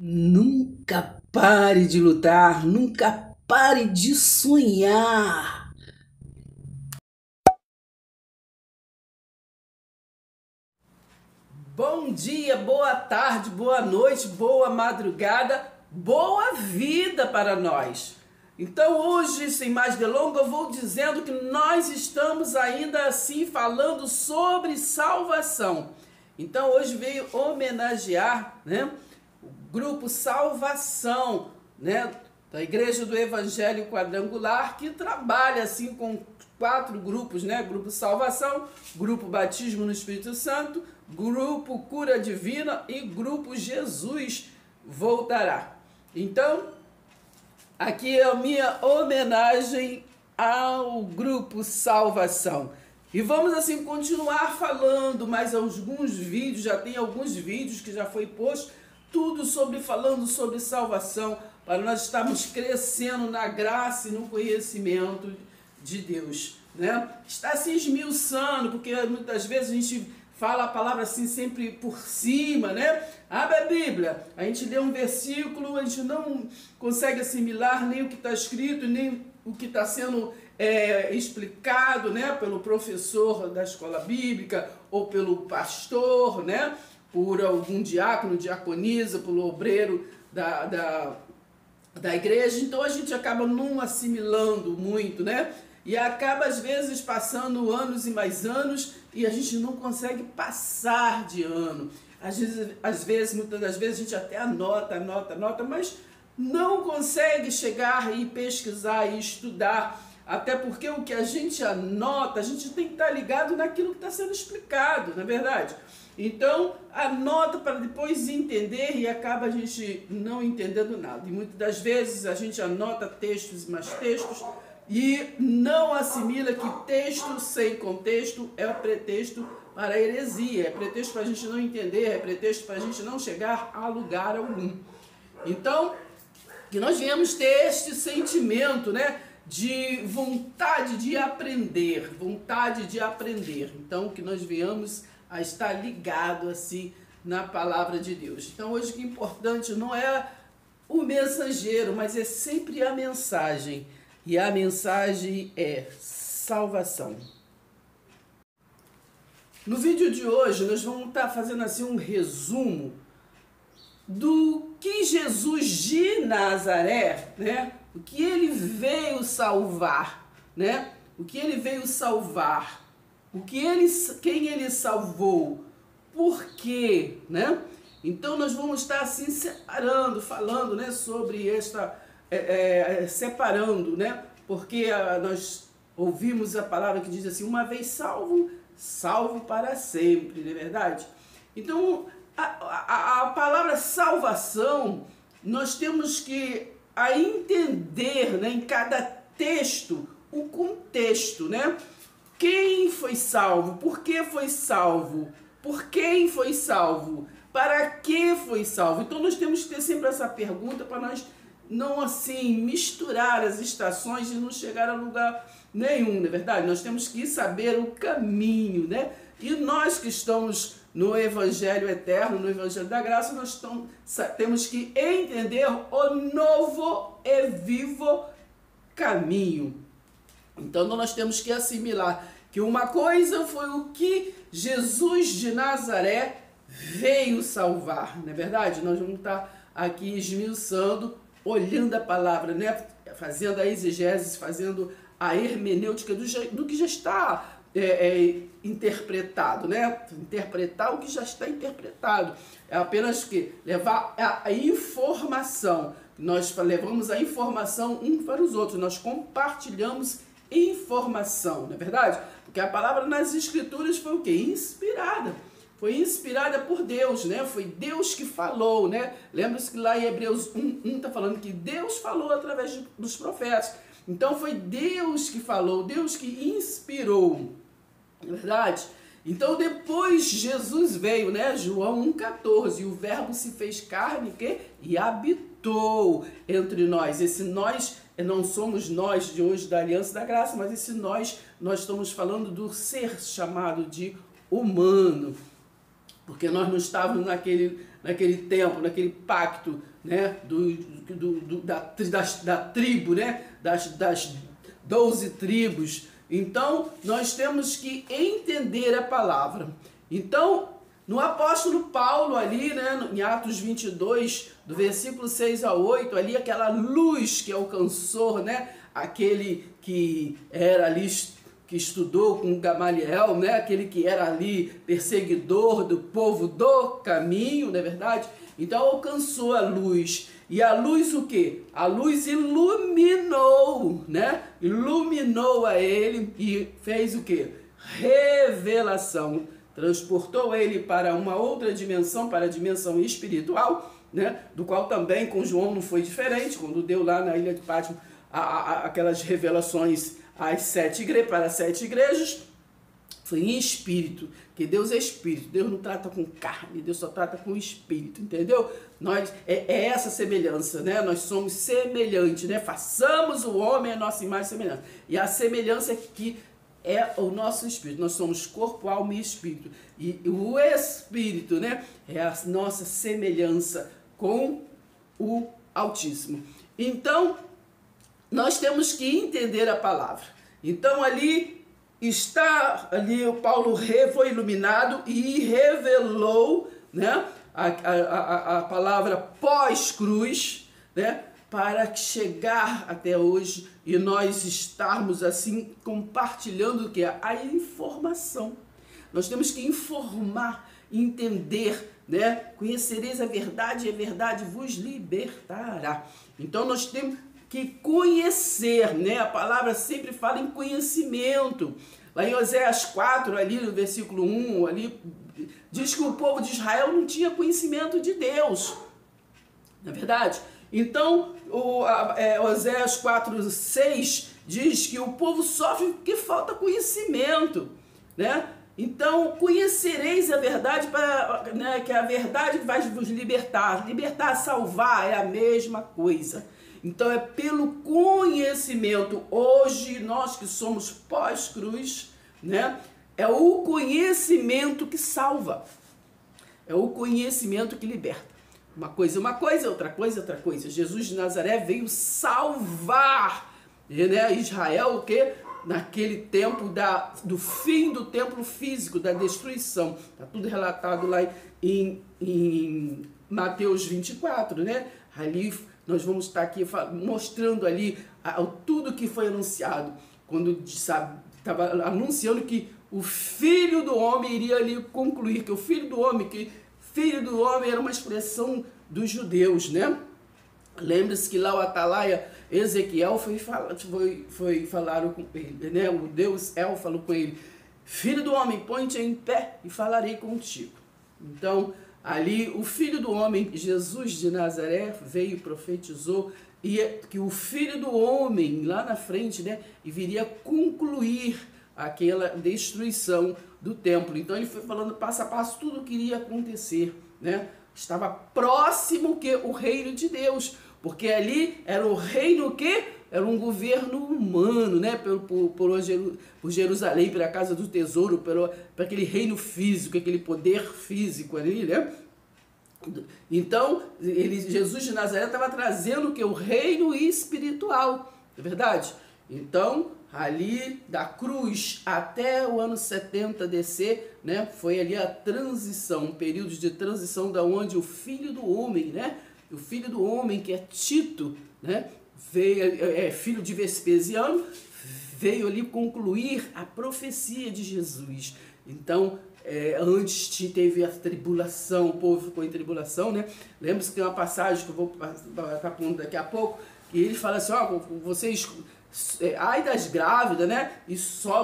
Nunca pare de lutar, nunca pare de sonhar. Bom dia, boa tarde, boa noite, boa madrugada, boa vida para nós. Então hoje, sem mais delongas, eu vou dizendo que nós estamos ainda assim falando sobre salvação. Então hoje veio homenagear, o grupo Salvação, da Igreja do Evangelho Quadrangular, que trabalha assim com 4 grupos, Grupo Salvação, Grupo Batismo no Espírito Santo, Grupo Cura Divina e Grupo Jesus Voltará. Então, aqui é a minha homenagem ao Grupo Salvação. E vamos assim continuar falando mais alguns vídeos, já tem alguns vídeos que já foi posto, tudo falando sobre salvação, para nós estarmos crescendo na graça e no conhecimento de Deus, Está se esmiuçando, porque muitas vezes a gente fala a palavra assim sempre por cima, Abre a Bíblia, a gente lê um versículo, a gente não consegue assimilar nem o que está escrito, nem o que está sendo explicado, pelo professor da escola bíblica ou pelo pastor, por algum diácono, diaconisa, pelo obreiro da igreja. Então a gente acaba não assimilando muito, E acaba às vezes passando anos e mais anos e a gente não consegue passar de ano. Muitas das vezes a gente até anota, mas não consegue chegar e pesquisar e estudar. Até porque o que a gente anota, a gente tem que estar ligado naquilo que está sendo explicado, não é verdade? Então, anota para depois entender e acaba a gente não entendendo nada. E muitas das vezes a gente anota textos e mais textos e não assimila que texto sem contexto é pretexto para a heresia, é pretexto para a gente não entender, é pretexto para a gente não chegar a lugar algum. Então, que nós venhamos ter este sentimento, de vontade de aprender, Então, que nós venhamos a estar ligado assim na palavra de Deus. Então, hoje o que é importante não é o mensageiro, mas é sempre a mensagem. E a mensagem é salvação. No vídeo de hoje, nós vamos estar fazendo assim um resumo do que Jesus de Nazaré, o que ele veio salvar, O que ele veio salvar, quem ele salvou, por quê, Então nós vamos estar assim separando, falando, sobre esta, separando, Porque nós ouvimos a palavra que diz assim, uma vez salvo, salvo para sempre, não é verdade? Então a palavra salvação, nós temos que entender, em cada texto, o contexto, Quem foi salvo? Por que foi salvo? Por quem foi salvo? Para que foi salvo? Então nós temos que ter sempre essa pergunta para nós não assim misturar as estações e não chegar a lugar nenhum, não é verdade? Nós temos que saber o caminho, E nós que estamos no Evangelho Eterno, no Evangelho da Graça, nós temos que entender o novo e vivo caminho. Então nós temos que assimilar que uma coisa foi o que Jesus de Nazaré veio salvar, não é verdade? Nós vamos estar aqui esmiuçando, olhando a palavra, Fazendo a exegese, fazendo a hermenêutica do que já está interpretado, Interpretar o que já está interpretado. É apenas que levar a informação. Nós levamos a informação uns para os outros. Nós compartilhamos informação, não é verdade? Porque a palavra nas Escrituras foi o quê? Inspirada. Foi inspirada por Deus, Foi Deus que falou, Lembra-se que lá em Hebreus 1 está falando que Deus falou através dos profetas. Então foi Deus que falou, Deus que inspirou, não é verdade? Então depois Jesus veio, João 1,14, e o verbo se fez carne e habitou entre nós. Esse nós não somos nós de hoje da Aliança da Graça, mas esse nós estamos falando do ser chamado de humano. Porque nós não estávamos naquele tempo, naquele pacto, né, da tribo, né, das 12 tribos. Então, nós temos que entender a palavra. Então, no apóstolo Paulo ali, né, em Atos 22, do versículo 6 a 8, ali aquela luz que alcançou, né, aquele que era ali, que estudou com Gamaliel, né, aquele que era ali perseguidor do povo do caminho, não é verdade? Então alcançou a luz. E a luz o quê? A luz iluminou, né? Iluminou a ele e fez o quê? Revelação. Transportou ele para uma outra dimensão, para a dimensão espiritual, né? Do qual também com João não foi diferente, quando deu lá na ilha de Patmos aquelas revelações para as 7 igrejas, foi em espírito, que Deus é espírito, Deus não trata com carne, Deus só trata com espírito, entendeu? Nós, é essa semelhança, né? Nós somos semelhantes, né? Façamos o homem a nossa imagem e semelhança. E a semelhança que é o nosso espírito, nós somos corpo, alma e espírito. E o espírito, né, é a nossa semelhança com o Altíssimo. Então, nós temos que entender a palavra. Então, ali o Paulo foi iluminado e revelou, né, a palavra pós-cruz, né, para chegar até hoje e nós estarmos assim compartilhando o que é a informação. Nós temos que informar, entender, né? Conhecereis a verdade e a verdade vos libertará. Então nós temos que conhecer, né? A palavra sempre fala em conhecimento. Lá em Oséias 4, ali no versículo 1, ali diz que o povo de Israel não tinha conhecimento de Deus. Não é verdade? Então, Oséias 4, 6 diz que o povo sofre porque falta conhecimento, né? Então, conhecereis a verdade, né, que a verdade vai vos libertar. Libertar, salvar é a mesma coisa. Então, é pelo conhecimento. Hoje, nós que somos pós-cruz, né, é o conhecimento que salva. É o conhecimento que liberta. Uma coisa, outra coisa, outra coisa. Jesus de Nazaré veio salvar, né, Israel, o quê? Naquele tempo do fim do templo físico, da destruição. Está tudo relatado lá em Mateus 24, né? Ali nós vamos estar aqui mostrando ali tudo que foi anunciado. Quando estava anunciando que o Filho do Homem iria ali concluir, que o Filho do Homem era uma expressão dos judeus, né? Lembre-se que lá o atalaia Ezequiel foi falar com ele, né? O Deus El falou com ele: Filho do homem, põe-te em pé e falarei contigo. Então, ali o Filho do homem, Jesus de Nazaré, veio e profetizou e que o Filho do homem, lá na frente, né, viria concluir aquela destruição do templo. Então ele foi falando passo a passo tudo o que iria acontecer, né? Estava próximo que o reino de Deus, porque ali era o reino que era um governo humano, né? Por Jerusalém, pela casa do tesouro, para aquele reino físico, aquele poder físico ali, né? Então, Jesus de Nazaré estava trazendo que o reino espiritual, é verdade? Então, ali da cruz até o ano 70 descer, né? Foi ali a transição, um período de transição da onde o Filho do Homem, né? O Filho do Homem, que é Tito, né? Veio, filho de Vespasiano, veio ali concluir a profecia de Jesus. Então, antes teve a tribulação, o povo ficou em tribulação, né? Lembra-se que tem uma passagem que eu vou para daqui a pouco, que ele fala assim: ó, vocês, ai das grávidas, né? E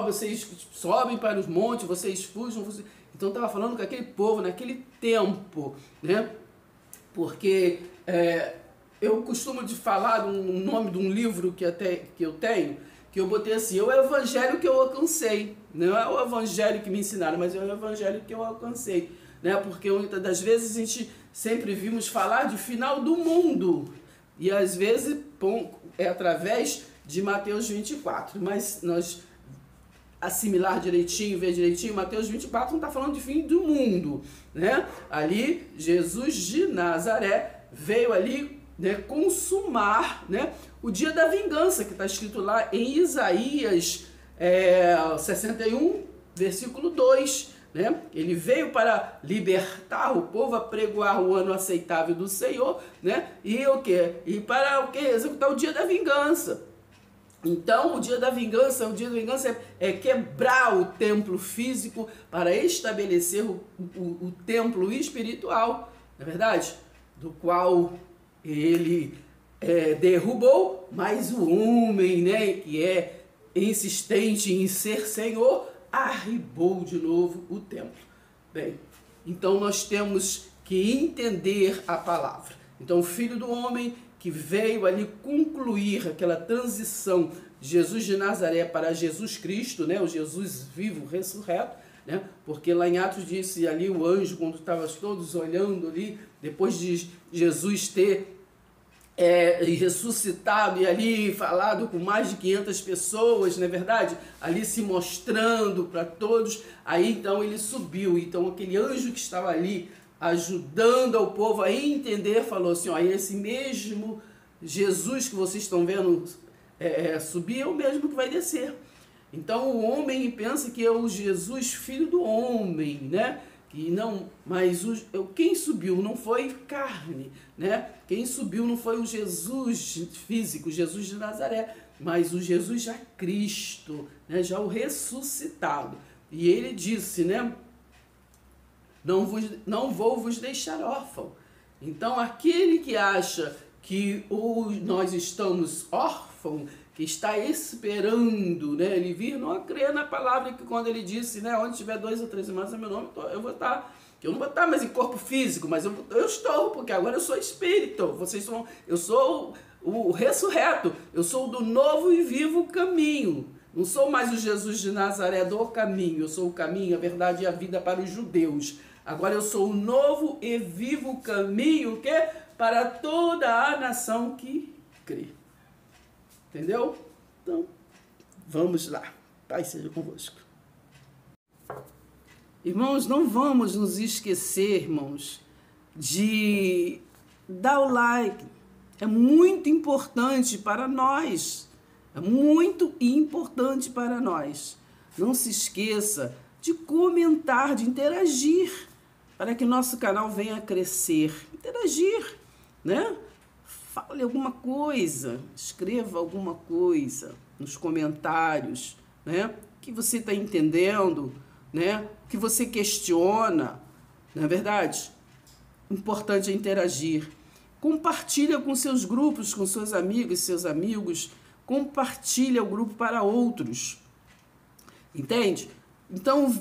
vocês sobem para os montes, vocês fujam. Então estava falando com aquele povo naquele tempo, né? Porque eu costumo de falar o nome de um livro que eu tenho, que eu botei assim: é o evangelho que eu alcancei. Não é o evangelho que me ensinaram, mas é o evangelho que eu alcancei, né? Porque muitas das vezes a gente sempre vimos falar de final do mundo, e às vezes é através de Mateus 24, mas nós assimilar direitinho, ver direitinho, Mateus 24 não está falando de fim do mundo, né? Ali, Jesus de Nazaré veio ali, né, consumar, né, o dia da vingança, que está escrito lá em Isaías 61, versículo 2, né? Ele veio para libertar o povo, apregoar o ano aceitável do Senhor, né? E o quê? E para o quê? Executar o dia da vingança. Então, o dia da vingança é quebrar o templo físico para estabelecer o templo espiritual, não é verdade? Do qual ele derrubou, mas o homem, né, que é insistente em ser Senhor, arribou de novo o templo. Bem, então nós temos que entender a palavra. Então, o Filho do Homem que veio ali concluir aquela transição de Jesus de Nazaré para Jesus Cristo, né, o Jesus vivo, ressurreto, né, porque lá em Atos disse ali o anjo, quando estavam todos olhando ali, depois de Jesus ter ressuscitado e ali falado com mais de 500 pessoas, não é verdade? Ali se mostrando para todos, aí então ele subiu, então aquele anjo que estava ali ajudando ao povo a entender, falou assim, ó, esse mesmo Jesus que vocês estão vendo subir é o mesmo que vai descer. Então o homem pensa que é o Jesus filho do homem, né? Que não, mas quem subiu não foi carne, né? Quem subiu não foi o Jesus físico, Jesus de Nazaré, mas o Jesus já Cristo, né? Já o ressuscitado. E ele disse, né? Não vou vos deixar órfão. Então, aquele que acha que nós estamos órfãos, que está esperando, né, ele vir, não crê na palavra que quando ele disse, né, onde tiver 2 ou 3 irmãos, meu nome, eu vou estar. Eu não vou estar mais em corpo físico, mas eu estou, porque agora eu sou espírito. Eu sou o ressurreto. Eu sou do novo e vivo caminho. Não sou mais o Jesus de Nazaré do caminho. Eu sou o caminho, a verdade e a vida para os judeus. Agora eu sou o novo e vivo caminho que para toda a nação que crê. Entendeu? Então, vamos lá. Pai seja convosco. Irmãos, não vamos nos esquecer, irmãos, de dar o like. É muito importante para nós. É muito importante para nós. Não se esqueça de comentar, de interagir, para que nosso canal venha a crescer. Interagir, né? Fale alguma coisa, escreva alguma coisa nos comentários, né? O que você está entendendo, né? O que você questiona, não é verdade? Importante é interagir. Compartilha com seus grupos, com seus amigos. Compartilha o grupo para outros. Entende? Então,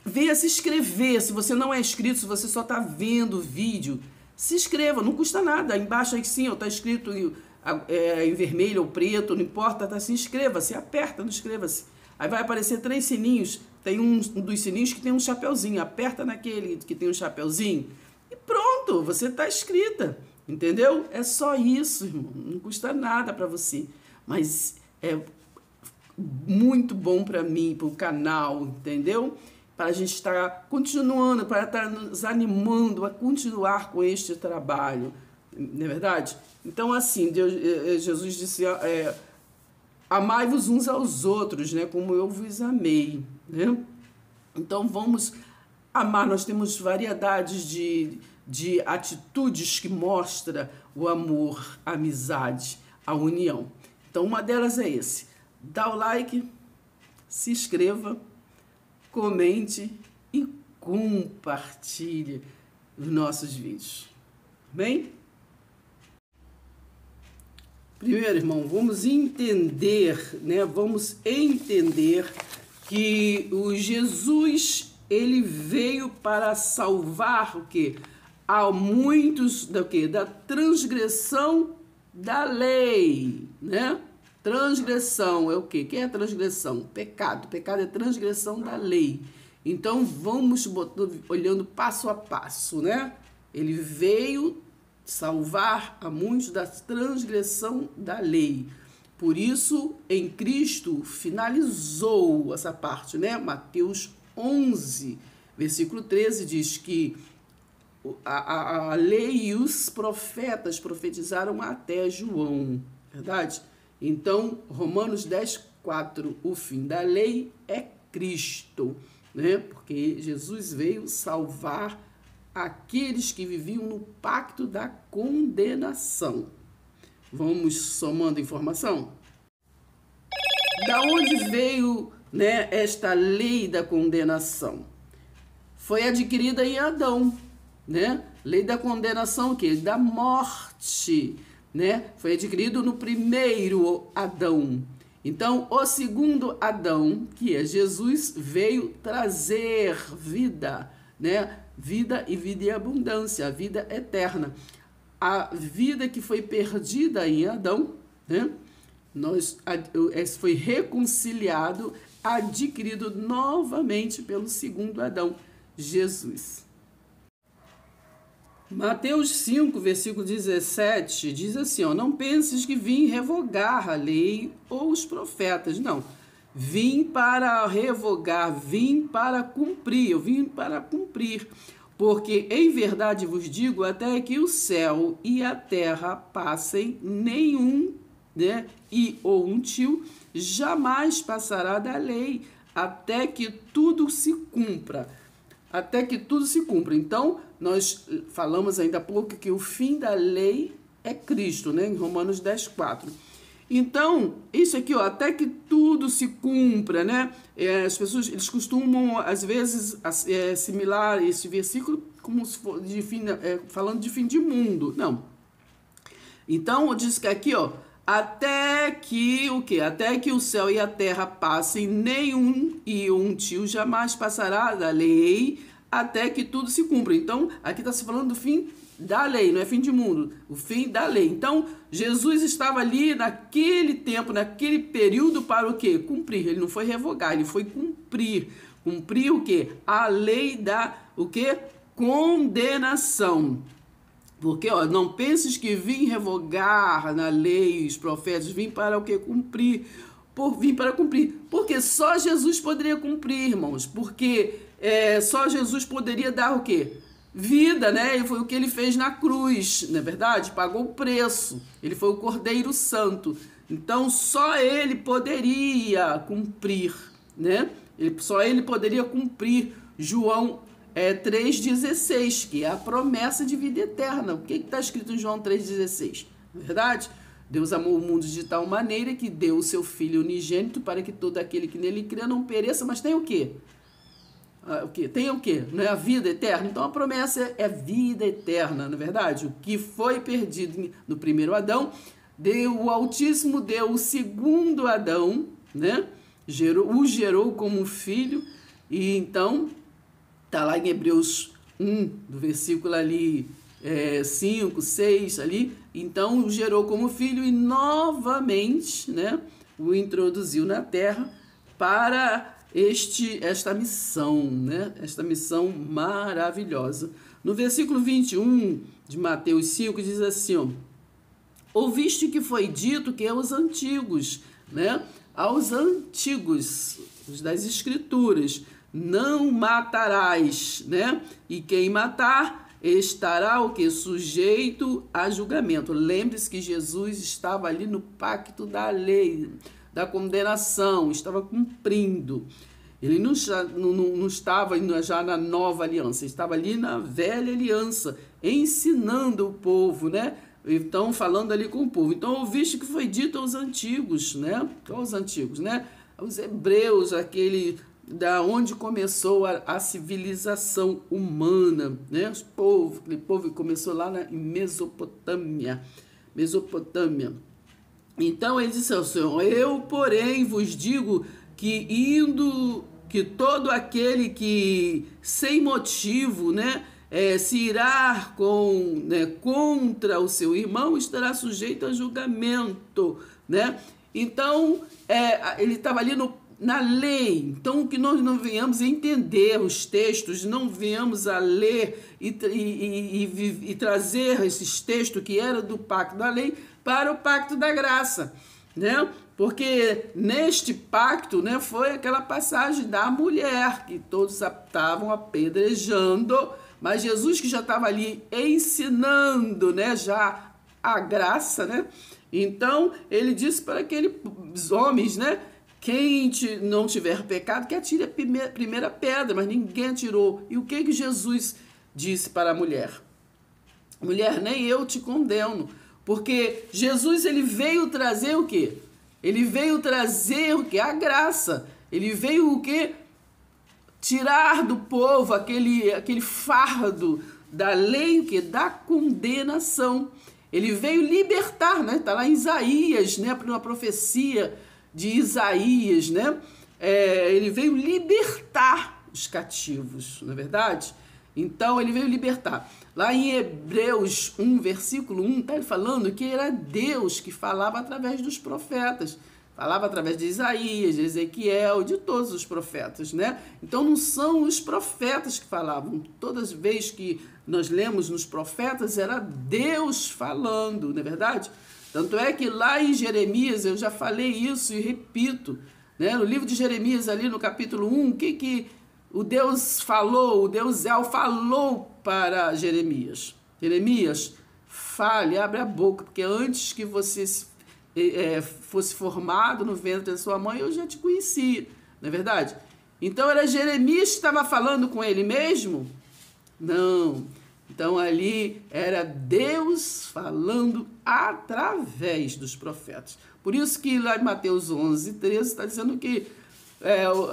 venha se inscrever. Se você não é inscrito, se você só está vendo o vídeo, se inscreva, não custa nada. Embaixo aí sim, está escrito em vermelho ou preto, não importa, tá? Se inscreva-se, aperta no inscreva-se. Aí vai aparecer 3 sininhos, tem um dos sininhos que tem um chapeuzinho, aperta naquele que tem um chapeuzinho e pronto, você está inscrita, entendeu? É só isso, irmão, não custa nada para você, mas é muito bom para mim, para o canal, entendeu? Para a gente estar continuando, para estar nos animando a continuar com este trabalho, não é verdade? Então, assim, Jesus disse, amai-vos uns aos outros, né? Como eu vos amei, né? Então, vamos amar. Nós temos variedades de atitudes que mostram o amor, a amizade, a união. Então, uma delas é esse. Dá o like, se inscreva, comente e compartilhe os nossos vídeos. Bem? Primeiro, irmão, vamos entender, né? Vamos entender que o Jesus, ele veio para salvar o quê? A muitos do quê? Da transgressão da lei, né? Transgressão é o quê? O que é transgressão? Pecado. Pecado é transgressão da lei. Então, vamos olhando passo a passo, né? Ele veio salvar a muitos da transgressão da lei. Por isso, em Cristo, finalizou essa parte, né? Mateus 11, versículo 13, diz que a lei e os profetas profetizaram até João, verdade? Então, Romanos 10, 4, o fim da lei é Cristo, né? Porque Jesus veio salvar aqueles que viviam no pacto da condenação. Vamos somando informação? Da onde veio, né, esta lei da condenação? Foi adquirida em Adão, né? Lei da condenação, o quê? Da morte, né? Foi adquirido no primeiro Adão. Então, o segundo Adão, que é Jesus, veio trazer vida, né? Vida e vida em abundância, a vida eterna. A vida que foi perdida em Adão, né? Foi reconciliado, adquirido novamente pelo segundo Adão, Jesus. Mateus 5, versículo 17, diz assim, ó, não penses que vim revogar a lei ou os profetas, não. Vim para revogar, vim para cumprir, eu vim para cumprir. Porque em verdade vos digo, até que o céu e a terra passem, nenhum, né, ou um tio jamais passará da lei, até que tudo se cumpra. Até que tudo se cumpra. Então, nós falamos ainda há pouco que o fim da lei é Cristo, né, em Romanos 10, 4. Então, isso aqui, ó, até que tudo se cumpra, né? As pessoas, eles costumam, às vezes, assimilar esse versículo como se for falando de fim de mundo. Não. Então, diz que aqui, ó, até que o quê? Até que o céu e a terra passem, nenhum e um tio jamais passará da lei, até que tudo se cumpra. Então, aqui está se falando do fim da lei, não é fim de mundo, o fim da lei. Então, Jesus estava ali naquele tempo, naquele período para o quê? Cumprir. Ele não foi revogar, ele foi cumprir. Cumprir o quê? A lei da, o quê? Condenação. Porque, ó, não penses que vim revogar na lei os profetas, vim para o quê? Cumprir. Vim para cumprir. Porque só Jesus poderia cumprir, irmãos. Porque só Jesus poderia dar o quê? Vida, né? E foi o que ele fez na cruz, não é verdade? Pagou o preço. Ele foi o Cordeiro Santo. Então, só ele poderia cumprir, né? Só ele poderia cumprir João 3,16, que é a promessa de vida eterna. O que está escrito em João 3,16? Não é verdade? Deus amou o mundo de tal maneira que deu o seu Filho unigênito para que todo aquele que nele crê não pereça, mas tem o quê? Tem o quê? Não é a vida eterna? Então a promessa é vida eterna, não é verdade? O que foi perdido no primeiro Adão, o Altíssimo deu o segundo Adão, né? O gerou como filho, e então, está lá em Hebreus 1, do versículo ali 5, 6 ali, então o gerou como filho e novamente, né, o introduziu na terra para esta missão, né? Esta missão maravilhosa. No versículo 21 de Mateus 5 diz assim, ó, ouviste que foi dito que aos antigos, né? Aos antigos, os das escrituras, não matarás, né? E quem matar estará o que? Sujeito a julgamento. Lembre-se que Jesus estava ali no pacto da lei, da condenação, estava cumprindo. Ele não estava já na nova aliança, ele estava ali na velha aliança, ensinando o povo, né? Então, falando ali com o povo. Então, ouviste que foi dito aos antigos, né? Aos antigos, né? Aos hebreus, da onde começou a civilização humana, né? Aquele povo que começou lá em Mesopotâmia. Então ele disse ao Senhor, eu, porém, vos digo que todo aquele que, sem motivo, né, se irá contra o seu irmão, estará sujeito a julgamento, né? Então, ele estava ali na lei. Então, que nós não venhamos a entender os textos, não venhamos a ler e trazer esses textos que eram do pacto da lei para o pacto da graça. né? Porque neste pacto, né, foi aquela passagem da mulher que todos estavam apedrejando, mas Jesus que já estava ali ensinando, né, já a graça, né? Então ele disse para aqueles homens, né, quem não tiver pecado, que atire a primeira pedra, mas ninguém atirou. E o que Jesus disse para a mulher? Mulher, nem eu te condeno, porque Jesus ele veio trazer o quê? Ele veio trazer o quê? A graça. Ele veio o quê? Tirar do povo aquele fardo da lei, o quê? Da condenação. Ele veio libertar, né? Está lá em Isaías, né? Uma profecia de Isaías, né? Ele veio libertar os cativos, não é verdade? Então, ele veio libertar. Lá em Hebreus 1, versículo 1, está falando que era Deus que falava através dos profetas. Falava através de Isaías, de Ezequiel, de todos os profetas, né? Então, não são os profetas que falavam. Todas as vezes que nós lemos nos profetas, era Deus falando, não é verdade? Tanto é que lá em Jeremias, eu já falei isso e repito, né? No livro de Jeremias, ali no capítulo 1, o que o Deus falou, o Deus El falou para Jeremias? Jeremias, fale, abre a boca, porque antes que você fosse formado no ventre da sua mãe, eu já te conhecia, não é verdade? Então era Jeremias que estava falando com ele mesmo? Não. Então ali era Deus falando através dos profetas. Por isso que lá em Mateus 11, 13 está dizendo que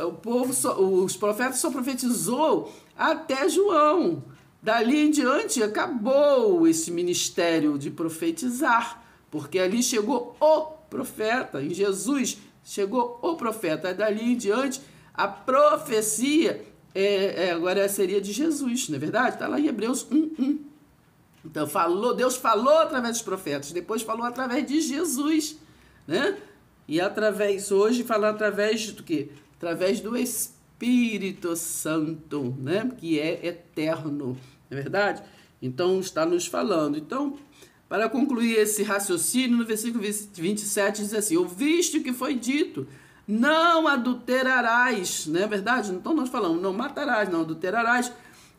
o povo, os profetas só profetizou até João. Dali em diante acabou esse ministério de profetizar, porque ali chegou o profeta, em Jesus chegou o profeta. Dali em diante a profecia agora seria de Jesus, não é verdade? Está lá em Hebreus 1:1. Então Deus falou através dos profetas, depois falou através de Jesus, né? E hoje fala através do quê? Através do Espírito Santo, né? Que é eterno, não é verdade? Então está nos falando. Então, para concluir esse raciocínio, no versículo 27 diz assim: ouviste o que foi dito, não adulterarás, não é verdade? Então nós falamos, não matarás, não adulterarás.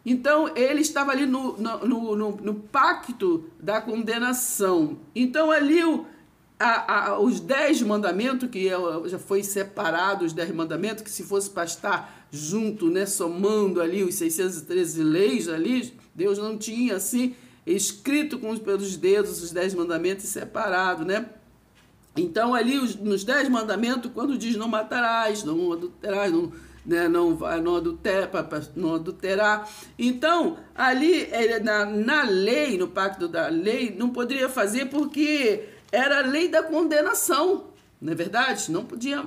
Então ele estava ali no pacto da condenação. Então ali os 10 mandamentos, que já foi separado os 10 mandamentos, que se fosse para estar junto, né, somando ali os 613 leis ali, Deus não tinha assim escrito pelos dedos os 10 mandamentos separado, né? Então ali nos 10 mandamentos, quando diz não matarás, não adulterarás, não adulterar. Então, ali na lei, no pacto da lei, não poderia fazer porque era a lei da condenação, não é verdade? Não podia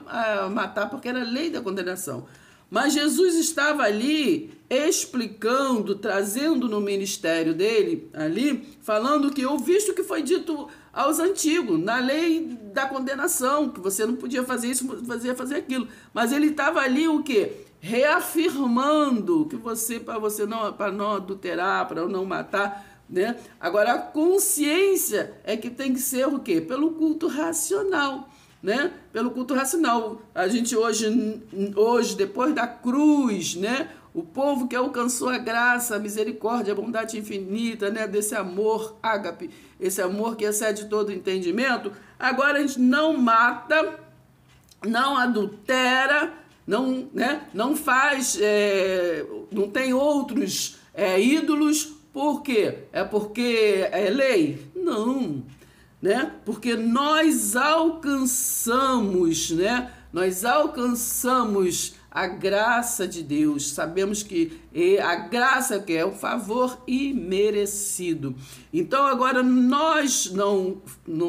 matar porque era a lei da condenação. Mas Jesus estava ali explicando, trazendo no ministério dele, ali, falando que ouviste o que foi dito aos antigos, na lei da condenação, que você não podia fazer isso, fazer aquilo. Mas ele estava ali o quê? Reafirmando que para não adulterar, para não matar, né? Agora, a consciência é que tem que ser o quê? Pelo culto racional, né? Pelo culto racional. A gente hoje, depois da cruz, né? O povo que alcançou a graça, a misericórdia, a bondade infinita, né? Desse amor ágape, esse amor que excede todo entendimento, agora a gente não mata, não adultera, não faz, não tem outros ídolos. Por quê? É porque é lei? Não, né? Porque nós alcançamos, né? Nós alcançamos a graça de Deus. Sabemos que a graça que é o favor imerecido. Então agora nós não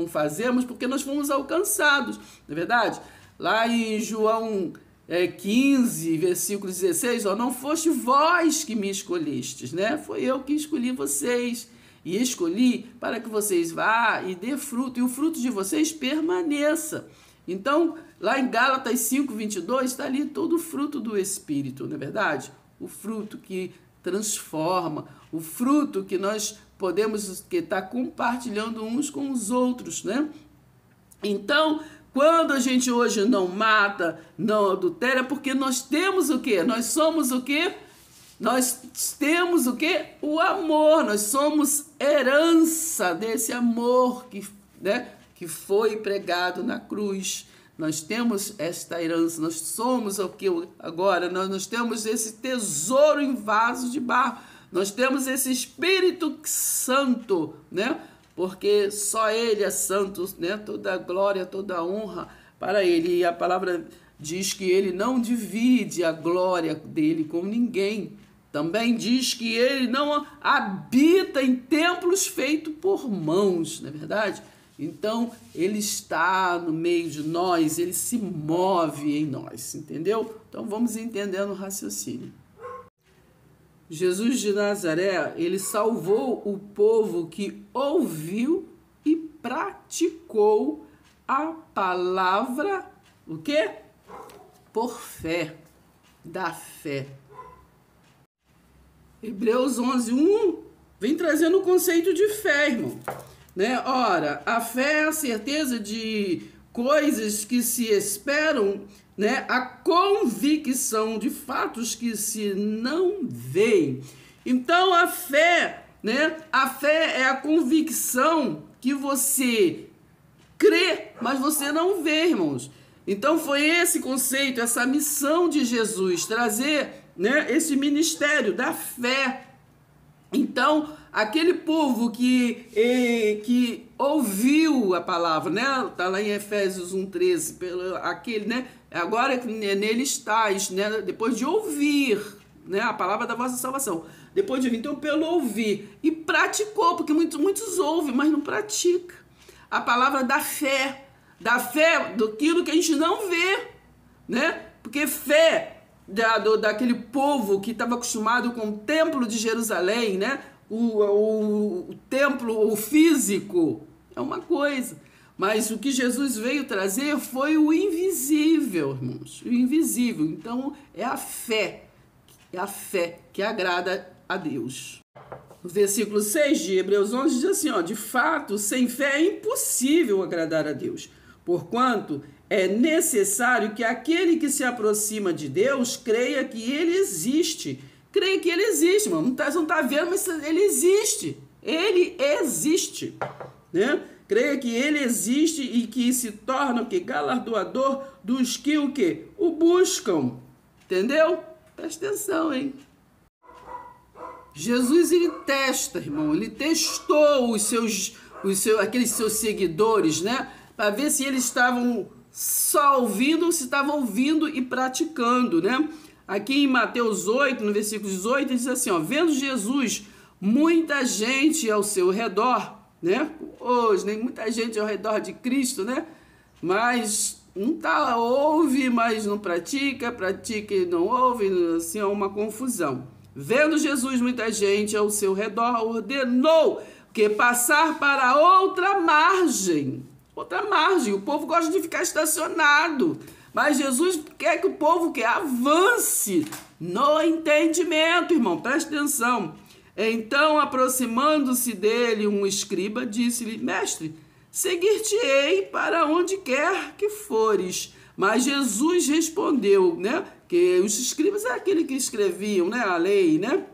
fazemos porque nós fomos alcançados, não é verdade? Lá em João 15, versículo 16, não foste vós que me escolhestes, né? Foi eu que escolhi vocês. E escolhi para que vocês vá e dê fruto, e o fruto de vocês permaneça. Então, lá em Gálatas 5:22, está ali todo o fruto do Espírito, não é verdade? O fruto que transforma, o fruto que nós podemos estar compartilhando uns com os outros, né? Então, Quando a gente hoje não mata, não adultera, porque nós temos o quê? Nós somos o quê? Nós temos o quê? O amor. Nós somos herança desse amor que foi pregado na cruz. Nós temos esta herança. Nós somos o que agora? Nós temos esse tesouro em vaso de barro. Nós temos esse Espírito Santo, né? Porque só Ele é santo, né? Toda a glória, toda a honra para Ele. E a palavra diz que Ele não divide a glória dele com ninguém. Também diz que Ele não habita em templos feitos por mãos, não é verdade? Então, Ele está no meio de nós, Ele se move em nós, entendeu? Então, vamos entendendo o raciocínio. Jesus de Nazaré, ele salvou o povo que ouviu e praticou a palavra, o quê? Por fé, da fé. Hebreus 11:1 vem trazendo o conceito de fé, irmão. Né? Ora, a fé é a certeza de coisas que se esperam, né? A convicção de fatos que se não veem. Então a fé, né? A fé é a convicção que você crê, mas você não vê, irmãos. Então foi esse conceito, essa missão de Jesus, trazer, né, esse ministério da fé. Então, aquele povo que ouviu a palavra, né? Está lá em Efésios 1:13, aquele, né? Agora nele estáis, né? Depois de ouvir, né? A palavra da vossa salvação. Depois de ouvir, então pelo ouvir. E praticou, porque muitos ouvem, mas não pratica. A palavra da fé daquilo que a gente não vê, né? Porque fé daquele povo que estava acostumado com o templo de Jerusalém, né? O templo, o físico, é uma coisa. Mas o que Jesus veio trazer foi o invisível, irmãos. O invisível. Então, é a fé que agrada a Deus. O versículo 6 de Hebreus 11 diz assim, ó, de fato, sem fé é impossível agradar a Deus, porquanto é necessário que aquele que se aproxima de Deus creia que Ele existe. Creia que Ele existe, mano. Não tá vendo, mas Ele existe. Ele existe, né? Creia que Ele existe e que se torna o quê? Galardoador dos que o quê? O buscam. Entendeu? Presta atenção, hein? Jesus, ele testa, irmão. Ele testou aqueles seus seguidores, né? Para ver se eles estavam só ouvindo ou se estavam ouvindo e praticando, né? Aqui em Mateus 8, no versículo 18, diz assim, ó, vendo Jesus, muita gente ao seu redor, né? Hoje, nem muita gente ao redor de Cristo, né? Mas não tá, ouve, mas não pratica, pratica e não ouve, assim, é uma confusão. Vendo Jesus, muita gente ao seu redor, ordenou que passar para outra margem. Outra margem. O povo gosta de ficar estacionado. Mas Jesus quer que o povo avance no entendimento, irmão. Presta atenção. Então, aproximando-se dele, um escriba disse-lhe, mestre, seguir-te-ei para onde quer que fores. Mas Jesus respondeu, né? Que os escribas é aquele que escreviam, né? A lei, né?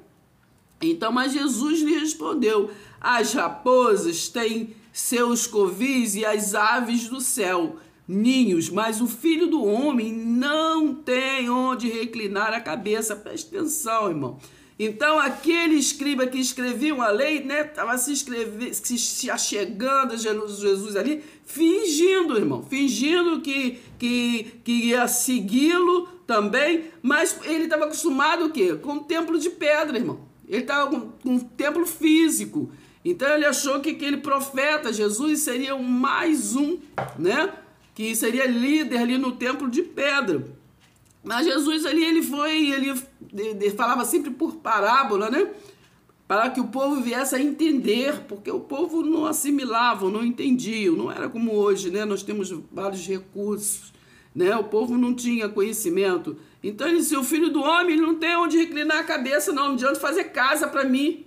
Então, mas Jesus lhe respondeu, as raposas têm seus covis e as aves do céu ninhos, mas o filho do homem não tem onde reclinar a cabeça. Presta atenção, irmão. Então, aquele escriba que escrevia a lei, né, estava se achegando a Jesus ali, fingindo, irmão, fingindo que ia segui-lo também, mas ele estava acostumado o quê? Com um templo de pedra, irmão. Ele estava com um templo físico. Então, ele achou que aquele profeta, Jesus, seria mais um, né, que seria líder ali no templo de pedra. Mas Jesus ali, ele falava sempre por parábola, né? Para que o povo viesse a entender, porque o povo não assimilava, não entendia, não era como hoje, né? Nós temos vários recursos, né? O povo não tinha conhecimento. Então ele disse, o filho do homem ele não tem onde reclinar a cabeça, não adianta fazer casa para mim.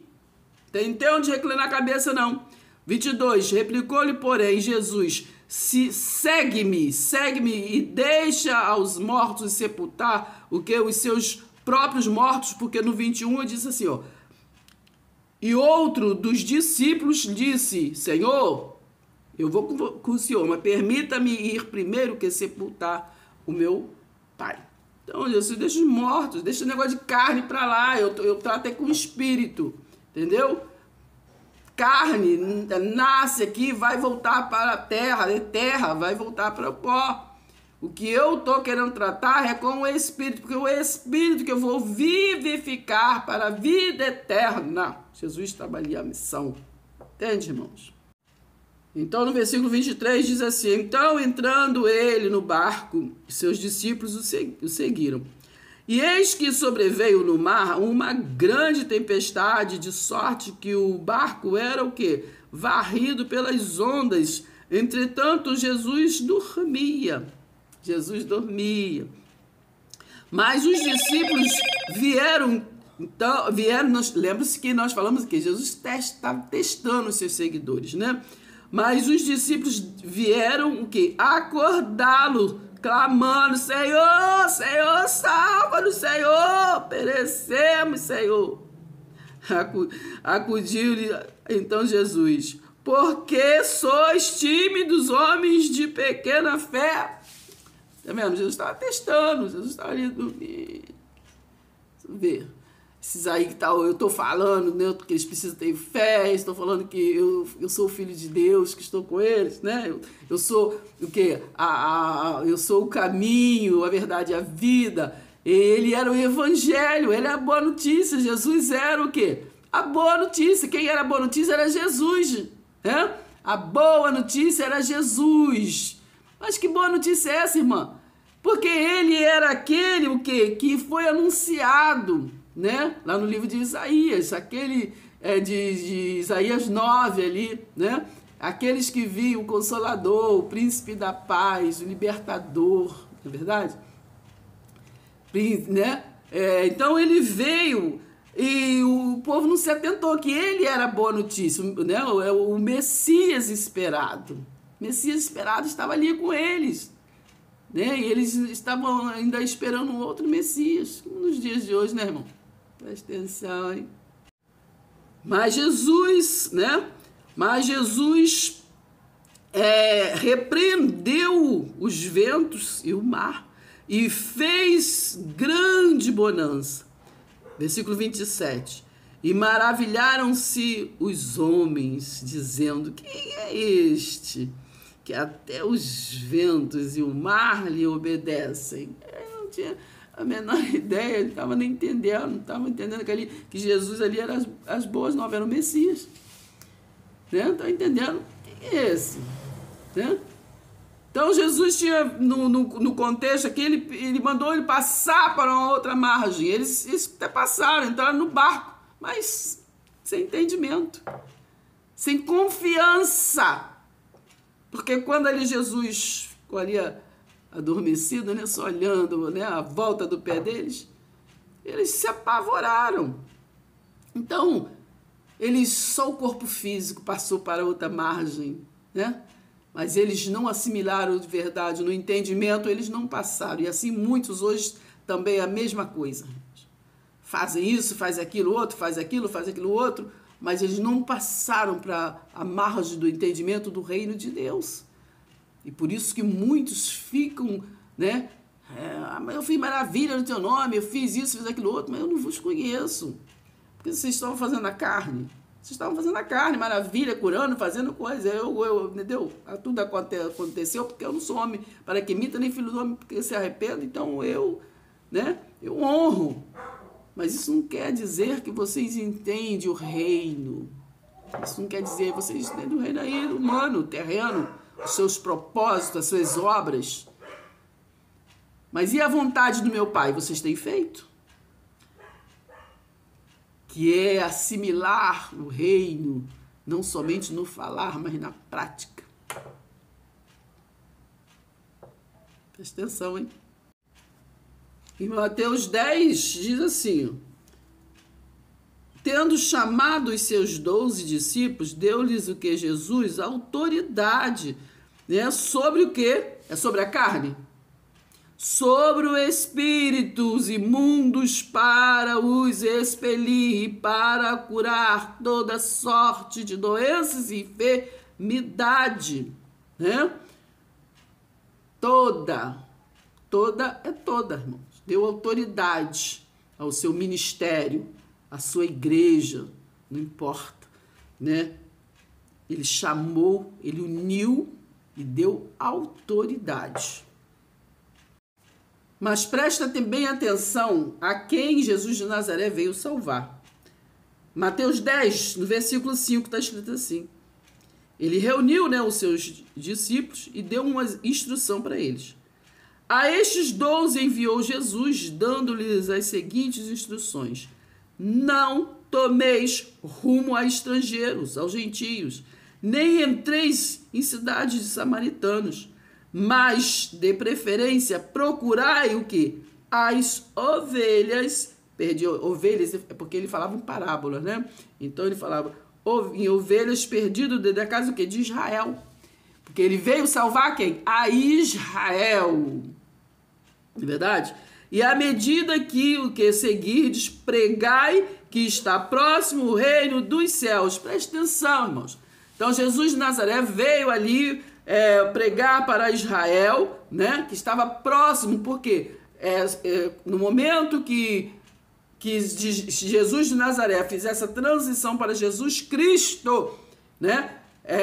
Tem onde reclinar a cabeça, não. 22, replicou-lhe, porém, Jesus, se segue-me e deixa aos mortos sepultar o que? Os seus próprios mortos, porque no 21 diz assim, ó. E outro dos discípulos disse, Senhor, eu vou com o Senhor, mas permita-me ir primeiro que sepultar o meu pai. Então, Jesus, deixa os mortos, deixa o negócio de carne para lá, eu trato é com o espírito, entendeu? Carne nasce aqui, vai voltar para a terra, terra vai voltar para o pó. O que eu estou querendo tratar é com o Espírito, porque o Espírito que eu vou vivificar para a vida eterna. Jesus trabalha a missão. Entende, irmãos? Então, no versículo 23 diz assim, então, entrando ele no barco, seus discípulos o seguiram. E eis que sobreveio no mar uma grande tempestade, de sorte que o barco era o quê? Varrido pelas ondas. Entretanto, Jesus dormia. Mas os discípulos vieram, lembra-se que nós falamos que Jesus estava testando os seus seguidores, né? Mas os discípulos vieram o quê? Acordá-lo, clamando, Senhor, Senhor, salva-nos, Senhor, perecemos, Senhor. Acudiu-lhe então Jesus, porque sois tímidos, homens de pequena fé. Tá vendo? Jesus estava testando, Jesus estava ali dormindo. Ver. Esses aí que eu estou falando, né, que eles precisam ter fé, estou falando que eu sou o filho de Deus, que estou com eles, né? Eu sou o quê? Eu sou o caminho, a verdade e a vida. Ele era o evangelho, ele era a boa notícia. Jesus era o quê? A boa notícia. Quem era a boa notícia era Jesus, né? A boa notícia era Jesus. Mas que boa notícia é essa, irmã? Porque ele era aquele o quê? Que foi anunciado, né? Lá no livro de Isaías, aquele de Isaías 9 ali, né? Aqueles que viam o Consolador, o Príncipe da Paz, o Libertador, não é verdade? Né? Então ele veio e o povo não se atentou que ele era a boa notícia, né? O Messias esperado. O Messias esperado estava ali com eles, né? E eles estavam ainda esperando um outro Messias, nos dias de hoje, né, irmão? Presta atenção, hein? Mas Jesus, né? Repreendeu os ventos e o mar e fez grande bonança. Versículo 27. E maravilharam-se os homens, dizendo, quem é este que até os ventos e o mar lhe obedecem? Eu não tinha a menor ideia, ele não estava nem entendendo, não estava entendendo que Jesus ali era as boas novas, era o Messias. Né? Não estava entendendo, quem é esse? Né? Então Jesus tinha, no contexto aqui, ele mandou ele passar para uma outra margem. Eles até passaram, entraram no barco, mas sem entendimento, sem confiança. Porque quando ali Jesus ficou ali adormecido, né, só olhando, né, a volta do pé deles, eles se apavoraram. Então, só o corpo físico passou para outra margem, né? Mas eles não assimilaram de verdade, no entendimento eles não passaram. E assim muitos hoje também é a mesma coisa. Fazem isso, faz aquilo outro, faz aquilo outro, mas eles não passaram para a margem do entendimento do reino de Deus. E por isso que muitos ficam, né? Eu fiz maravilha no teu nome, eu fiz isso, fiz aquilo outro, mas eu não vos conheço. Porque vocês estavam fazendo a carne. Vocês estavam fazendo a carne, maravilha, curando, fazendo coisa. Entendeu? Tudo aconteceu porque eu não sou homem para que imita, nem filho do homem porque se arrependa. Então eu honro. Mas isso não quer dizer que vocês entendem o reino. Isso não quer dizer que vocês entendem o reino aí, humano, terreno, os seus propósitos, as suas obras. Mas e a vontade do meu Pai? Vocês têm feito? Que é assimilar o reino, não somente no falar, mas na prática. Presta atenção, hein? Em Mateus 10 diz assim, tendo chamado os seus 12 discípulos, deu-lhes o que? Jesus? Autoridade, né? Sobre o quê? É sobre a carne? Sobre o espíritos imundos para os expelir, para curar toda sorte de doenças e enfermidade, né? Toda é toda, irmãos. Deu autoridade ao seu ministério, à sua igreja, não importa, né? Ele chamou, ele uniu e deu autoridade. Mas presta também atenção a quem Jesus de Nazaré veio salvar. Mateus 10, no versículo 5, está escrito assim. Ele reuniu, né, os seus discípulos e deu uma instrução para eles. A estes 12 enviou Jesus, dando-lhes as seguintes instruções. Não tomeis rumo a estrangeiros, aos gentios, nem entreis em cidades de samaritanos, mas, de preferência, procurai o quê? As ovelhas, ovelhas, é porque ele falava em parábolas, né? Então ele falava em ovelhas perdidas da casa o quê? De Israel. Porque ele veio salvar quem? A Israel. Não é verdade? E à medida que o que seguirdes, pregai que está próximo o reino dos céus. Preste atenção, irmãos. Então Jesus de Nazaré veio ali pregar para Israel, né? Que estava próximo, porque no momento que Jesus de Nazaré fizesse essa transição para Jesus Cristo, né?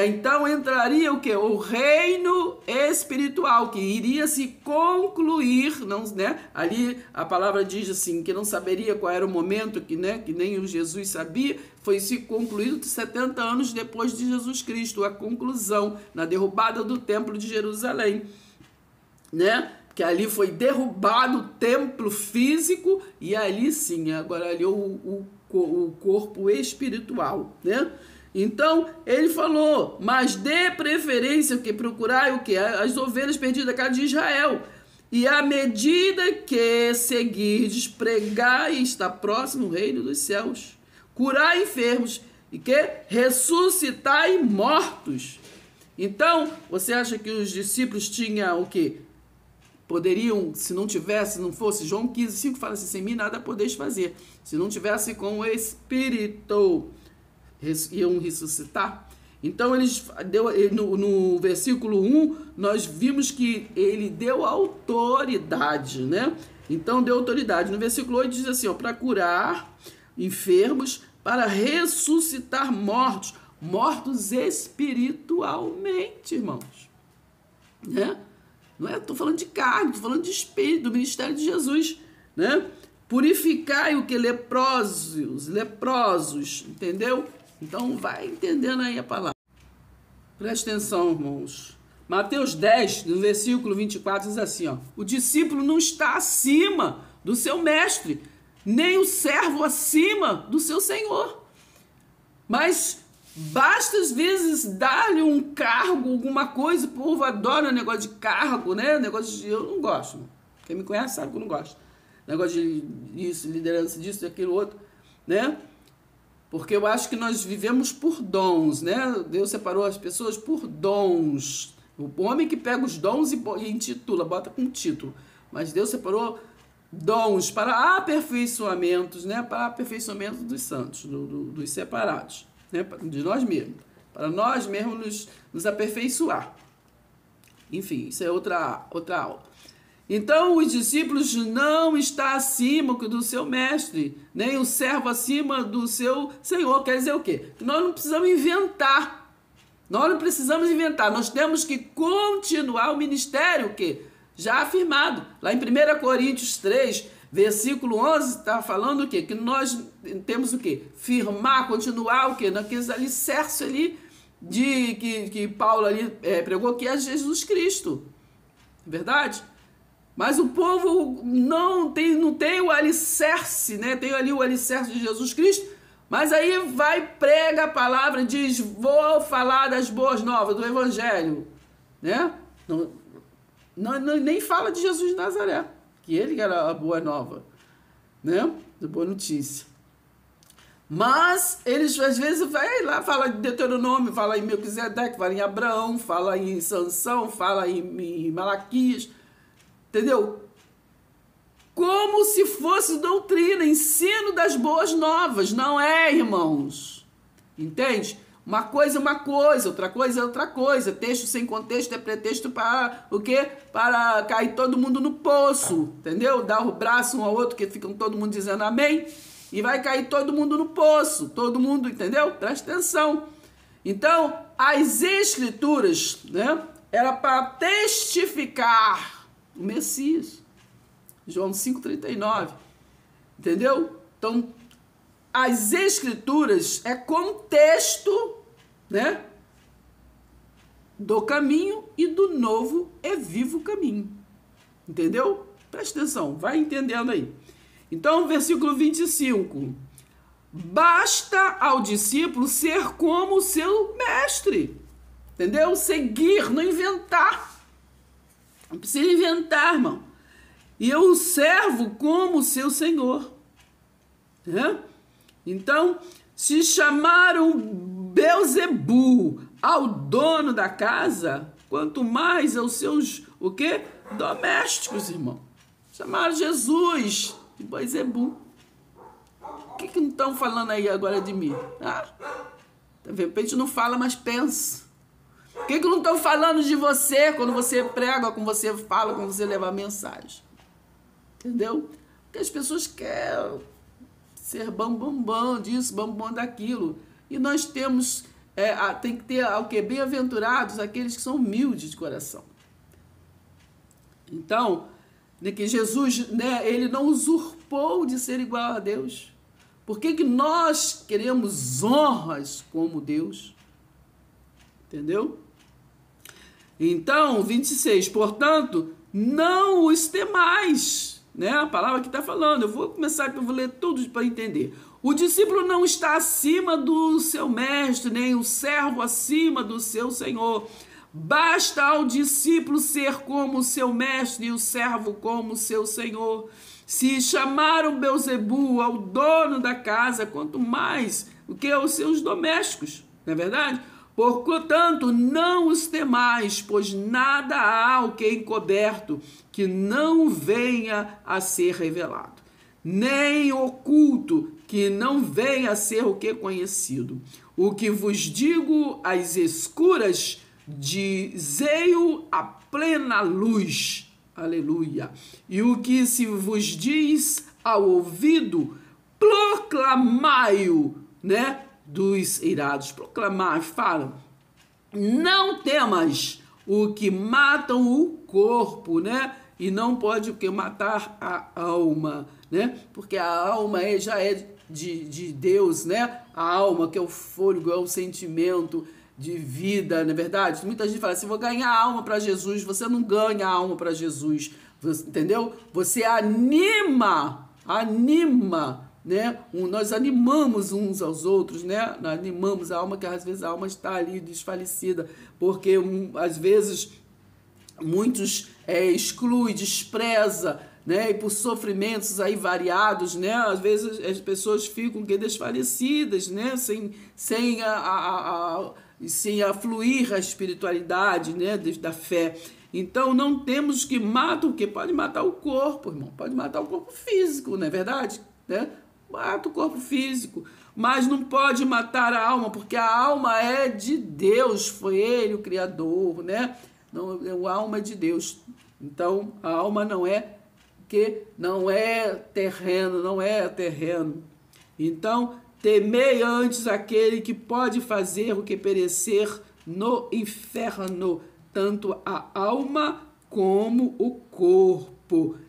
Então entraria o quê? O reino espiritual, que iria se concluir, não, né? Ali a palavra diz assim, que não saberia qual era o momento, que nem o Jesus sabia, foi se concluído 70 anos depois de Jesus Cristo, a conclusão, na derrubada do templo de Jerusalém, né? Que ali foi derrubado o templo físico e ali sim, agora ali o corpo espiritual, né? Então, ele falou, mas dê preferência, o que procurai o que? As ovelhas perdidas da casa de Israel. E à medida que seguirdes, pregai, está próximo o reino dos céus. Curai enfermos e que ressuscitai mortos. Então, você acha que os discípulos tinham o quê? Poderiam, se não tivesse, não fosse, João 15:5 fala assim, sem mim nada podeis fazer. Se não tivesse com o Espírito, iam ressuscitar. Então, no versículo 1, nós vimos que ele deu autoridade, né? Então, deu autoridade. No versículo 8 diz assim, para curar enfermos, para ressuscitar mortos, mortos espiritualmente, irmãos. Né? Não estou falando de carne, estou falando de espírito, do ministério de Jesus, né? Purificai o que? Leprosos, entendeu? Então, vai entendendo aí a palavra. Presta atenção, irmãos. Mateus 10, no versículo 24, diz assim, o discípulo não está acima do seu mestre, nem o servo acima do seu senhor. Mas basta, às vezes, dar-lhe um cargo, alguma coisa, o povo adora o negócio de cargo, né? Eu não gosto. Quem me conhece sabe que eu não gosto. Negócio de isso, liderança disso, daquilo outro, né? Porque eu acho que nós vivemos por dons, né? Deus separou as pessoas por dons. O homem que pega os dons e intitula, bota com título. Mas Deus separou dons para aperfeiçoamentos, né? Para aperfeiçoamento dos santos, dos separados, né? De nós mesmos. Para nós mesmos nos aperfeiçoar. Enfim, isso é outra aula. Então, os discípulos não estão acima do seu mestre, nem o servo acima do seu senhor. Quer dizer o quê? Nós não precisamos inventar. Nós temos que continuar o ministério, o quê? Já afirmado. Lá em 1 Coríntios 3, versículo 11, está falando o quê? Que nós temos o quê? Firmar, continuar o quê? Naqueles alicerces ali que Paulo ali pregou, que é Jesus Cristo. Verdade? Mas o povo não tem o alicerce, né? Tem ali o alicerce de Jesus Cristo, mas aí prega a palavra, diz, vou falar das boas novas, do Evangelho, né? Nem fala de Jesus de Nazaré, que ele era a boa nova, né? Da boa notícia. Mas eles às vezes vai lá, fala em Deuteronômio, fala em Melquisedeque, fala em Abraão, fala em Sansão, fala em Malaquias, entendeu? Como se fosse doutrina, ensino das boas novas. Não é, irmãos. Entende? Uma coisa é uma coisa, outra coisa é outra coisa. Texto sem contexto é pretexto para o quê? Para cair todo mundo no poço, entendeu? Dar o braço um ao outro, que ficam todo mundo dizendo amém, e vai cair todo mundo no poço. Todo mundo, entendeu? Presta atenção. Então, as escrituras, né? Era para testificar o Messias. João 5,39. Entendeu? Então, as escrituras é contexto, né, do caminho e do novo e vivo caminho. Entendeu? Presta atenção, vai entendendo aí. Então, versículo 25. Basta ao discípulo ser como o seu mestre. Entendeu? Seguir, não inventar. Não precisa inventar, irmão. E eu o servo como seu senhor. Né? Então, se chamaram Belzebu ao dono da casa, quanto mais aos seus, o quê? Domésticos, irmão. Chamaram Jesus de Belzebu. O que não estão falando aí agora de mim? Ah, de repente não fala, mas pensa. O que não estão falando de você quando você prega, quando você fala, quando você leva a mensagem? Entendeu? Porque as pessoas querem ser bambambam disso, bambam daquilo. E nós temos, tem que ter o que? Bem-aventurados aqueles que são humildes de coração. Então, que Jesus, né, ele não usurpou de ser igual a Deus. Por que nós queremos honras como Deus? Entendeu? Então, 26, portanto, não os temais. Né? A palavra que está falando, eu vou ler tudo para entender. O discípulo não está acima do seu mestre, nem o servo acima do seu senhor. Basta ao discípulo ser como o seu mestre e o servo como o seu senhor. Se chamaram Belzebu ao dono da casa, quanto mais o que aos seus domésticos, não é verdade? Portanto, não os temais, pois nada há o que encoberto que não venha a ser revelado, nem oculto que não venha a ser o que conhecido. O que vos digo às escuras, dizei-o à plena luz. Aleluia. E o que se vos diz ao ouvido, proclamai-o, né? Dos irados, proclamar, falam, não temas o que matam o corpo, né? E não pode o que matar a alma, né? Porque a alma já é de Deus, né? A alma que é o fôlego, é o sentimento de vida, não é verdade? Muita gente fala assim, vou ganhar a alma para Jesus. Você não ganha a alma para Jesus, entendeu? Você anima, né? Nós animamos uns aos outros, né? Nós animamos a alma, que às vezes a alma está ali desfalecida, porque às vezes muitos exclui, despreza, né? E por sofrimentos aí variados, né? Às vezes as pessoas ficam desfalecidas, né? Sem afluir a espiritualidade, né? Da fé. Então não temos que matar, o que pode matar o corpo, irmão, pode matar o corpo físico, não é verdade? Né? Mata o corpo físico, mas não pode matar a alma, porque a alma é de Deus, foi Ele o Criador, né? Não, a alma é de Deus. Então a alma não é terreno. Então temei antes aquele que pode fazer o que perecer no inferno, tanto a alma como o corpo.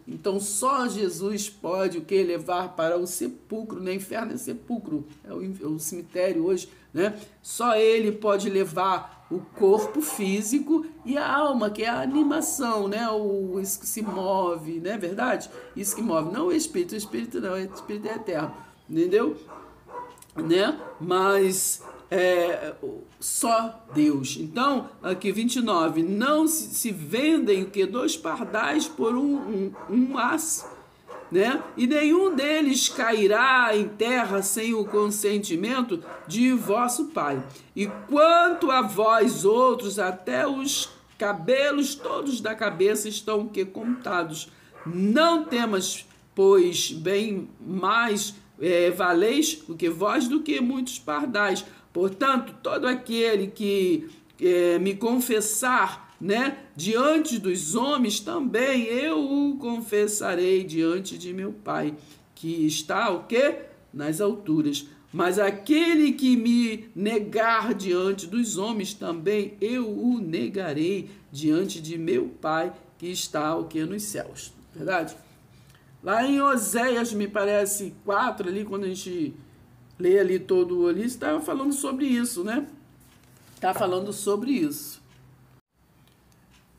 Então só Jesus pode o que levar para o sepulcro, no inferno é sepulcro, é o cemitério hoje, né? Só ele pode levar o corpo físico e a alma, que é a animação, né? Isso que se move, não é verdade? Isso que move, não o espírito não, o espírito é eterno, entendeu? Né? Mas só Deus. Então, aqui 29, não se vendem o que 2 pardais por um as, né? E nenhum deles cairá em terra sem o consentimento de vosso Pai. E quanto a vós outros, até os cabelos todos da cabeça estão contados. Não temas, pois bem mais valeis do que vós do que muitos pardais. Portanto, todo aquele que me confessar, né, diante dos homens, também eu o confessarei diante de meu Pai, que está o quê? Nas alturas. Mas aquele que me negar diante dos homens, também eu o negarei diante de meu Pai, que está o quê? Nos céus. Verdade? Lá em Oséias, me parece, 4, ali, quando a gente lê ali todo ali, está falando sobre isso, né? Está falando sobre isso.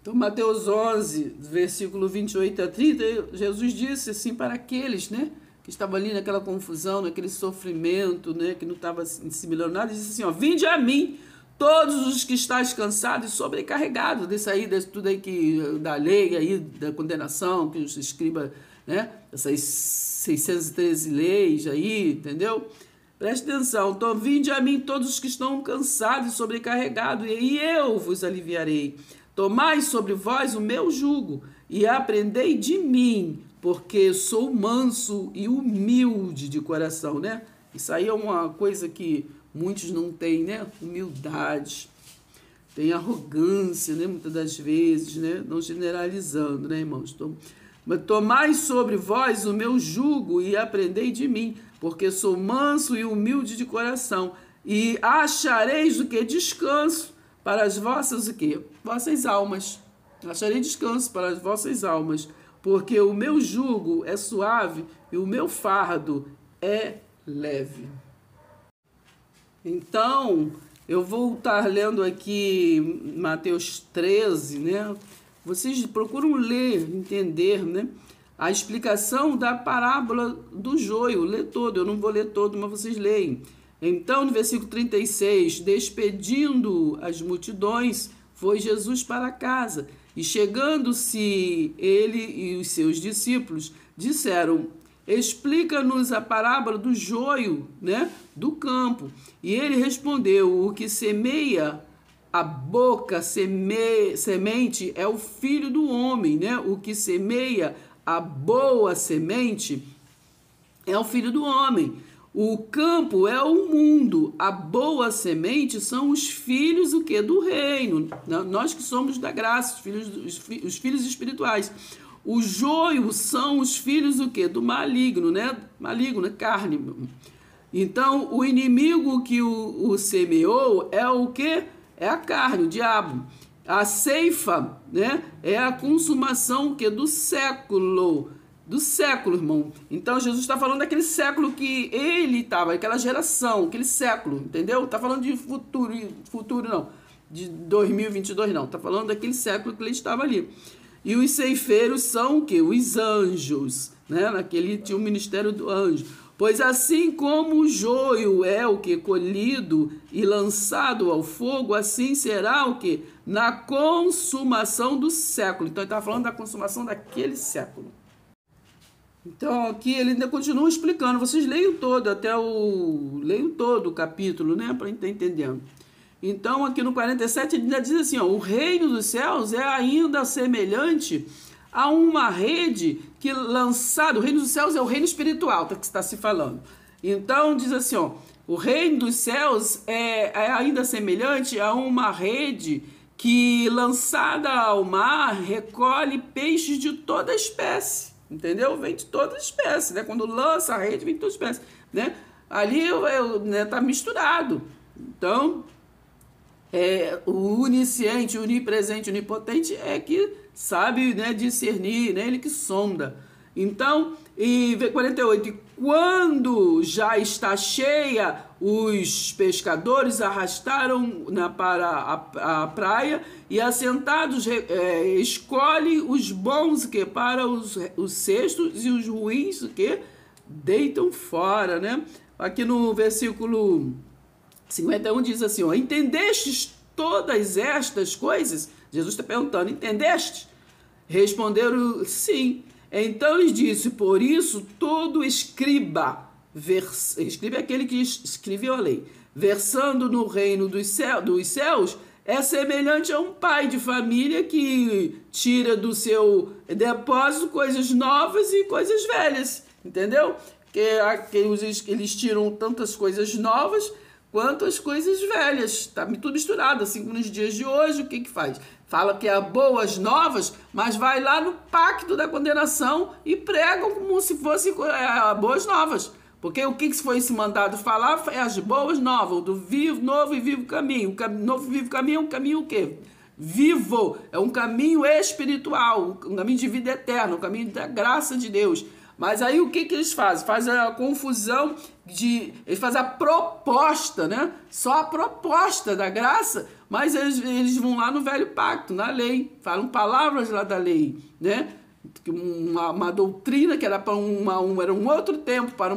Então, Mateus 11, versículo 28 a 30, Jesus disse assim para aqueles, né, que estavam ali naquela confusão, naquele sofrimento, né, que não estava assimilando nada, disse assim, ó, vinde a mim, todos os que estáis cansados e sobrecarregados, desse tudo aí da lei, aí, da condenação, que os escribas, né, essas 613 leis aí, entendeu? Preste atenção, então vinde a mim todos os que estão cansados e sobrecarregados, e eu vos aliviarei. Tomai sobre vós o meu jugo e aprendei de mim, porque sou manso e humilde de coração, né? Isso aí é uma coisa que muitos não têm, né? Humildade, tem arrogância, né? Muitas das vezes, né? Não generalizando, né, irmãos? Mas tomai sobre vós o meu jugo e aprendei de mim, porque sou manso e humilde de coração, e achareis o que? Descanso para as vossas o quê? Vossas almas. Acharei descanso para as vossas almas, porque o meu jugo é suave e o meu fardo é leve. Então, eu vou estar lendo aqui Mateus 13, né? Vocês procuram ler, entender, né, a explicação da parábola do joio. Lê todo, eu não vou ler todo, mas vocês leem. Então, no versículo 36, despedindo as multidões, foi Jesus para casa. E chegando-se ele e os seus discípulos, disseram, explica-nos a parábola do joio, né, do campo. E ele respondeu, o que semeia a boca semente é o filho do homem, né? O que semeia a boa semente é o filho do homem. O campo é o mundo, a boa semente são os filhos o quê? Do reino, nós que somos da graça, os filhos espirituais. O joio são os filhos o quê? Do maligno, né? Maligno, né? Carne. Então, o inimigo que o semeou é o quê? É a carne, o diabo. A ceifa, né, é a consumação que do século, irmão. Então Jesus está falando daquele século que ele estava, aquela geração, aquele século, entendeu? Está falando de futuro não, de 2022 não. Está falando daquele século que ele estava ali. E os ceifeiros são o quê? Os anjos, né? Naquele tinha o ministério do anjo. Pois assim como o joio é o que? Colhido e lançado ao fogo, assim será o que? Na consumação do século. Então ele está falando da consumação daquele século. Então aqui ele ainda continua explicando. Vocês leiam todo, leiam todo o capítulo, né? Para estar entendendo. Então aqui no 47 ele ainda diz assim, ó, o reino dos céus é ainda semelhante a uma rede que lançada, o reino dos céus é o reino espiritual, que está se falando. Então diz assim, ó, o reino dos céus é ainda semelhante a uma rede que lançada ao mar recolhe peixes de toda espécie, entendeu? Vem de toda espécie, né? Quando lança a rede vem de toda espécie, né? Ali né, tá misturado. Então o onisciente, onipresente, onipotente é que sabe, né, discernir, né, ele que sonda. Então, e 48, e quando já está cheia, os pescadores arrastaram para a praia e assentados escolhe os bons que para os cestos e os ruins que deitam fora, né? Aqui no versículo 51 diz assim, ó, entendestes todas estas coisas? Jesus está perguntando, entendeste? Responderam, sim. Então lhes disse: por isso todo escriba é aquele que escreveu a lei, versando no reino dos céus, é semelhante a um pai de família que tira do seu depósito coisas novas e coisas velhas, entendeu? Eles tiram tantas coisas novas quanto as coisas velhas, está tudo misturado, assim como nos dias de hoje. O que faz? Fala que é boas novas, mas vai lá no pacto da condenação e pregam como se fossem boas novas. Porque o que foi esse mandado falar é as boas novas, do novo e vivo caminho. O novo e vivo caminho é um caminho o quê? Vivo, é um caminho espiritual, um caminho de vida eterna, um caminho da graça de Deus. Mas aí o que eles fazem? Fazem a confusão eles fazem a proposta, né? Só a proposta da graça, mas eles vão lá no velho pacto, na lei, falam palavras lá da lei, né? Uma doutrina que era para era um outro tempo, para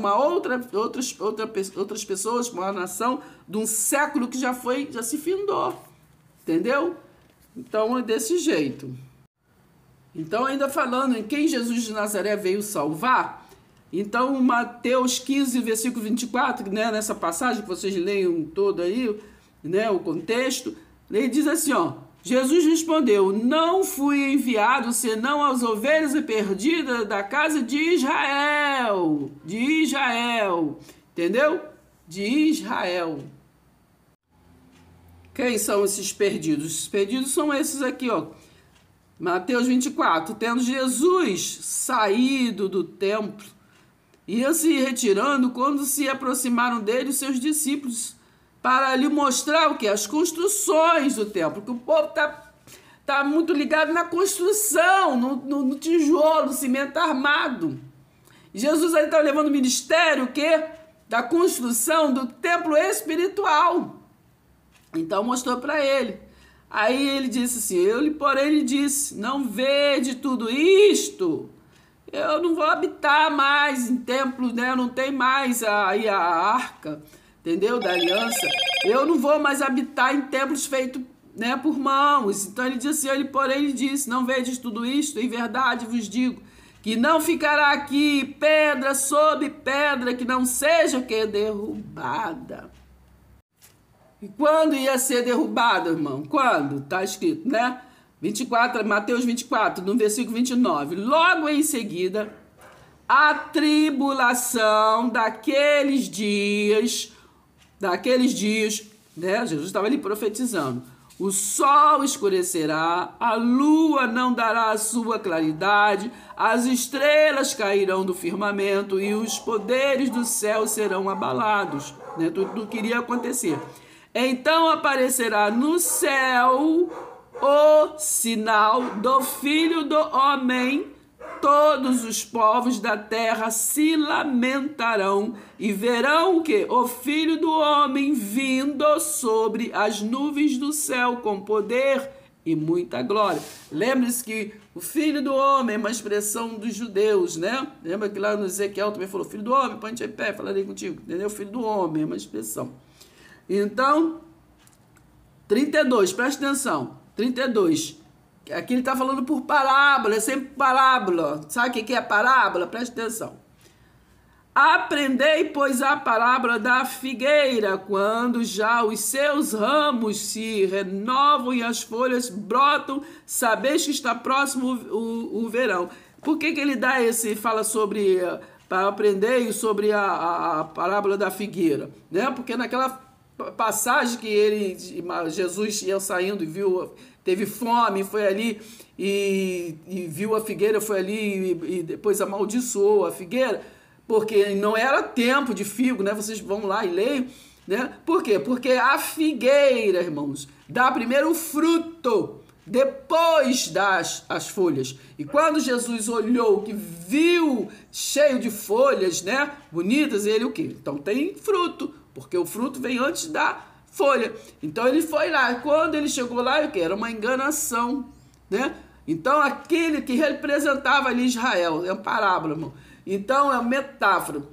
outras pessoas, para uma nação de um século que já se findou, entendeu? Então é desse jeito. Então, ainda falando em quem Jesus de Nazaré veio salvar, então Mateus 15, versículo 24, né, nessa passagem que vocês leiam todo aí, né, o contexto, ele diz assim, ó: Jesus respondeu: não fui enviado senão às ovelhas perdidas da casa de Israel. De Israel. Entendeu? De Israel. Quem são esses perdidos? Os perdidos são esses aqui, ó. Mateus 24. Tendo Jesus saído do templo, ia se retirando, quando se aproximaram dele os seus discípulos, para lhe mostrar o quê? As construções do templo. Porque o povo tá muito ligado na construção, no tijolo, no cimento armado. E Jesus aí está levando o ministério, o quê? Da construção do templo espiritual. Então mostrou para ele. Aí ele disse assim, porém ele disse: não vede tudo isto? Eu não vou habitar mais em templos, né? Não tem mais aí a arca, entendeu? Da aliança. Eu não vou mais habitar em templos feitos, né, por mãos. Então ele disse assim, porém ele disse: não vedes tudo isto? Em verdade vos digo que não ficará aqui pedra sobre pedra que não seja derrubada. E quando ia ser derrubado, irmão? Quando? Está escrito, né? 24, Mateus 24, no versículo 29. Logo em seguida, a tribulação daqueles dias, né? Jesus estava ali profetizando. O sol escurecerá, a lua não dará a sua claridade, as estrelas cairão do firmamento e os poderes do céu serão abalados. Né? Tudo que iria acontecer. Então aparecerá no céu o sinal do Filho do Homem. Todos os povos da terra se lamentarão e verão o quê? O Filho do Homem vindo sobre as nuvens do céu com poder e muita glória. Lembre-se que o Filho do Homem é uma expressão dos judeus, né? Lembra que lá no Ezequiel também falou: Filho do Homem, põe-te em pé, falarei contigo. Entendeu? Filho do Homem é uma expressão. Então, 32, presta atenção, 32, aqui ele está falando por parábola, é sempre parábola. Sabe o que é parábola? Presta atenção. Aprendei, pois, a parábola da figueira, quando já os seus ramos se renovam e as folhas brotam, sabeis que está próximo o verão. Por que ele dá fala sobre, para aprender sobre a parábola da figueira? Né? Porque naquela passagem que Jesus ia saindo e teve fome, foi ali e viu a figueira, foi ali e depois amaldiçoou a figueira, porque não era tempo de figo, né? Vocês vão lá e leiam, né? Por quê? Porque a figueira, irmãos, dá primeiro o fruto, depois das as folhas. E quando Jesus olhou, que viu cheio de folhas, né, bonitas, ele o quê? Então tem fruto, porque o fruto vem antes da folha. Então ele foi lá, quando ele chegou lá, o que? Era uma enganação, né? Então aquele que representava ali Israel, é uma parábola, irmão. Então é uma metáfora.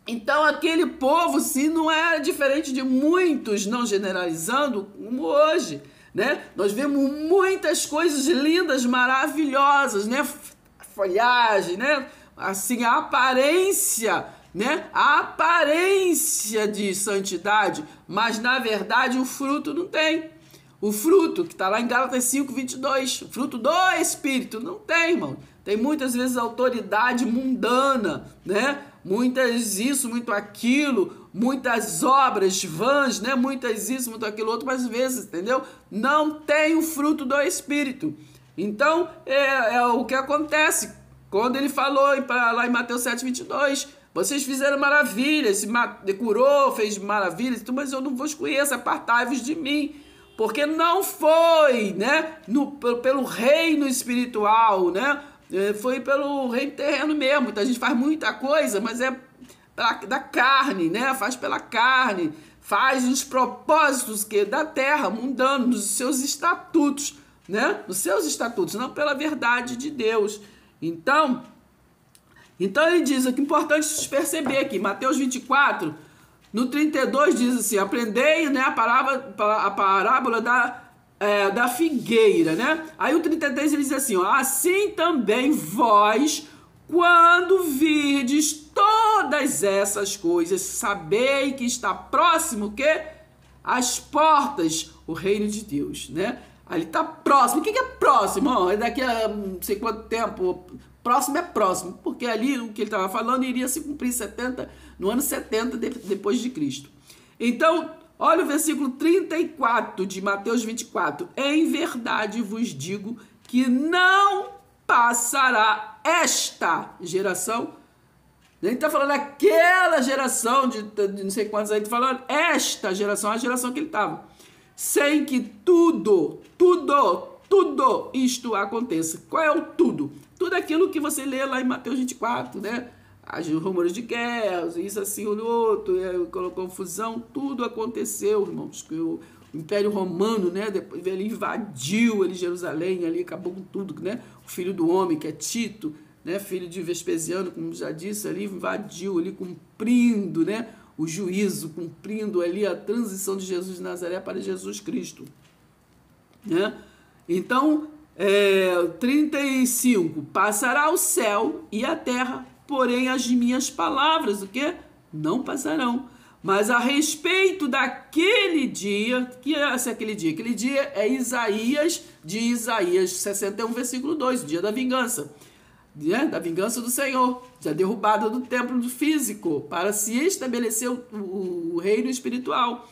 Então aquele povo, sim, não é diferente de muitos, não generalizando, como hoje, né? Nós vemos muitas coisas lindas, maravilhosas, né? folhagem, né? Assim, a aparência, né? A aparência de santidade, mas na verdade o fruto não tem. O fruto, que está lá em Gálatas 5:22, o fruto do Espírito, não tem, irmão. Tem muitas vezes autoridade mundana, né? Muitas isso, muito aquilo, muitas obras vãs, né? Muitas isso, muito aquilo outro, mas às vezes, entendeu? Não tem o fruto do Espírito. Então, é o que acontece. Quando ele falou lá em Mateus 7:22, vocês fizeram maravilhas, se curou, fez maravilhas, mas eu não vos conheço, apartai-vos de mim. Porque não foi, né, pelo reino espiritual, né? Foi pelo reino terreno mesmo. Então a gente faz muita coisa, mas é da carne, né? Faz pela carne, faz os propósitos da terra, mundano, nos seus estatutos, né? Nos seus estatutos, não pela verdade de Deus. Então ele diz, o que é importante perceber aqui, Mateus 24, no 32 diz assim, aprendei, né, a parábola da figueira, né? Aí o 33 ele diz assim, ó, assim também vós, quando virdes todas essas coisas, sabei que está próximo, o quê? As portas, o reino de Deus, né? Ali está próximo. O que é próximo? É daqui a não sei quanto tempo. Próximo é próximo, porque ali o que ele estava falando iria se cumprir no ano 70 depois de Cristo. Então, olha o versículo 34 de Mateus 24. Em verdade vos digo que não passará esta geração. Ele está falando aquela geração de não sei quantos aí, ele está falando esta geração, a geração que ele estava. Sem que tudo isto aconteça. Qual é o tudo? Tudo aquilo que você lê lá em Mateus 24, né? As rumores de guerra, isso assim, o outro, confusão, tudo aconteceu, irmãos. Que o Império Romano, né? Depois ele invadiu Jerusalém, ali acabou com tudo, né? O filho do homem, que é Tito, né? Filho de Vespasiano, como já disse, ali invadiu, ali cumprindo, né? O juízo, cumprindo ali a transição de Jesus de Nazaré para Jesus Cristo, né? Então, 35, passará o céu e a terra, porém as minhas palavras, o quê? Não passarão. Mas a respeito daquele dia, que é aquele dia? Aquele dia é Isaías 61, versículo 2, o dia da vingança, né? Da vingança do Senhor, da derrubada do templo físico, para se estabelecer o reino espiritual.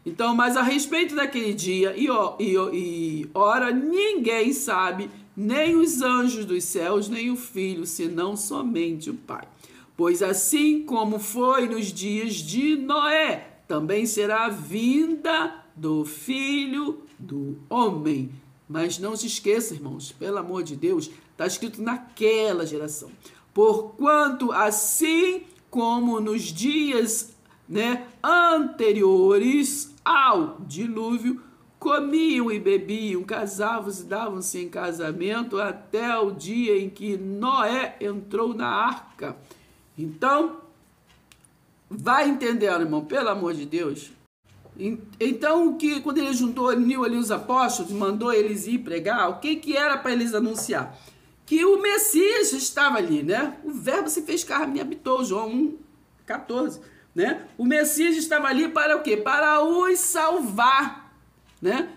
Então, mas a respeito daquele dia e ora, ninguém sabe, nem os anjos dos céus, nem o Filho, senão somente o Pai. Pois assim como foi nos dias de Noé, também será a vinda do Filho do Homem. Mas não se esqueça, irmãos, pelo amor de Deus, está escrito naquela geração. Porquanto assim como nos dias, né, anteriores ao dilúvio, comiam e bebiam, casavam-se e davam-se em casamento até o dia em que Noé entrou na arca. Então, vai entendendo, irmão, pelo amor de Deus. Então, quando ele uniu ali os apóstolos, mandou eles ir pregar, o que era para eles anunciar? Que o Messias estava ali, né? O verbo se fez carne e habitou, João 1,14. Né? O Messias estava ali para o quê? Para os salvar, né?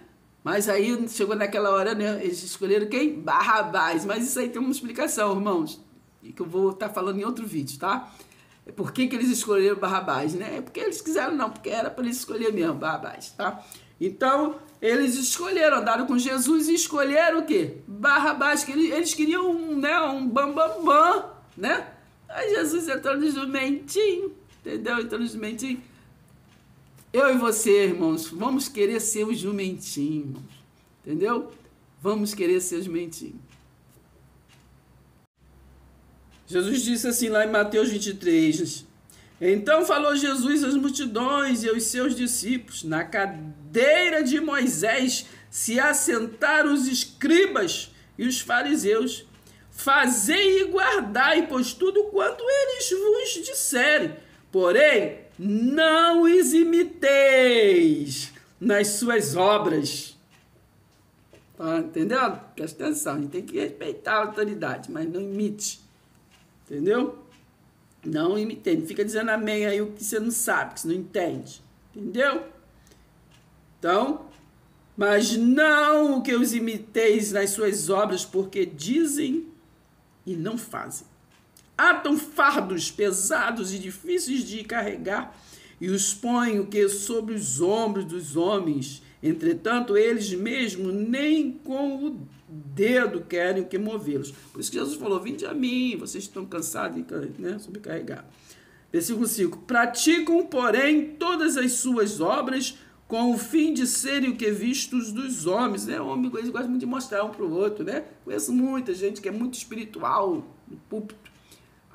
Mas aí chegou naquela hora, né? Eles escolheram quem? Barrabás. Mas isso aí tem uma explicação, irmãos, que eu vou estar falando em outro vídeo, tá? Por que eles escolheram Barrabás, né? É porque eles quiseram, não, porque era para eles escolher mesmo Barrabás, tá? Então, eles escolheram, andaram com Jesus e escolheram o quê? Barrabás, que eles queriam um bambambam, né? Aí Jesus entrou no jumentinho, entendeu? Então, no jumentinho. Eu e você, irmãos, vamos querer ser o jumentinho, irmãos. Entendeu? Vamos querer ser o jumentinho. Jesus disse assim lá em Mateus 23. Então falou Jesus às multidões e aos seus discípulos. Na cadeira de Moisés se assentaram os escribas e os fariseus. Fazei e guardai, pois tudo quanto eles vos disserem. Porém, não os imiteis nas suas obras. Tá entendendo? Presta atenção, a gente tem que respeitar a autoridade, mas não imite. Entendeu? Não imite. Não fica dizendo amém aí o que você não sabe, que você não entende. Entendeu? Então, mas não que os imiteis nas suas obras, porque dizem e não fazem. Atam fardos pesados e difíceis de carregar e os põem o que sobre os ombros dos homens. Entretanto, eles mesmos nem com o dedo querem o que movê-los. Por isso que Jesus falou, vinde a mim, vocês estão cansados de, né, sobrecarregar. Versículo 5. Praticam, porém, todas as suas obras com o fim de serem o que vistos dos homens. Né? O homem gosta muito de mostrar um para o outro. Né? Conheço muita gente que é muito espiritual no púlpito,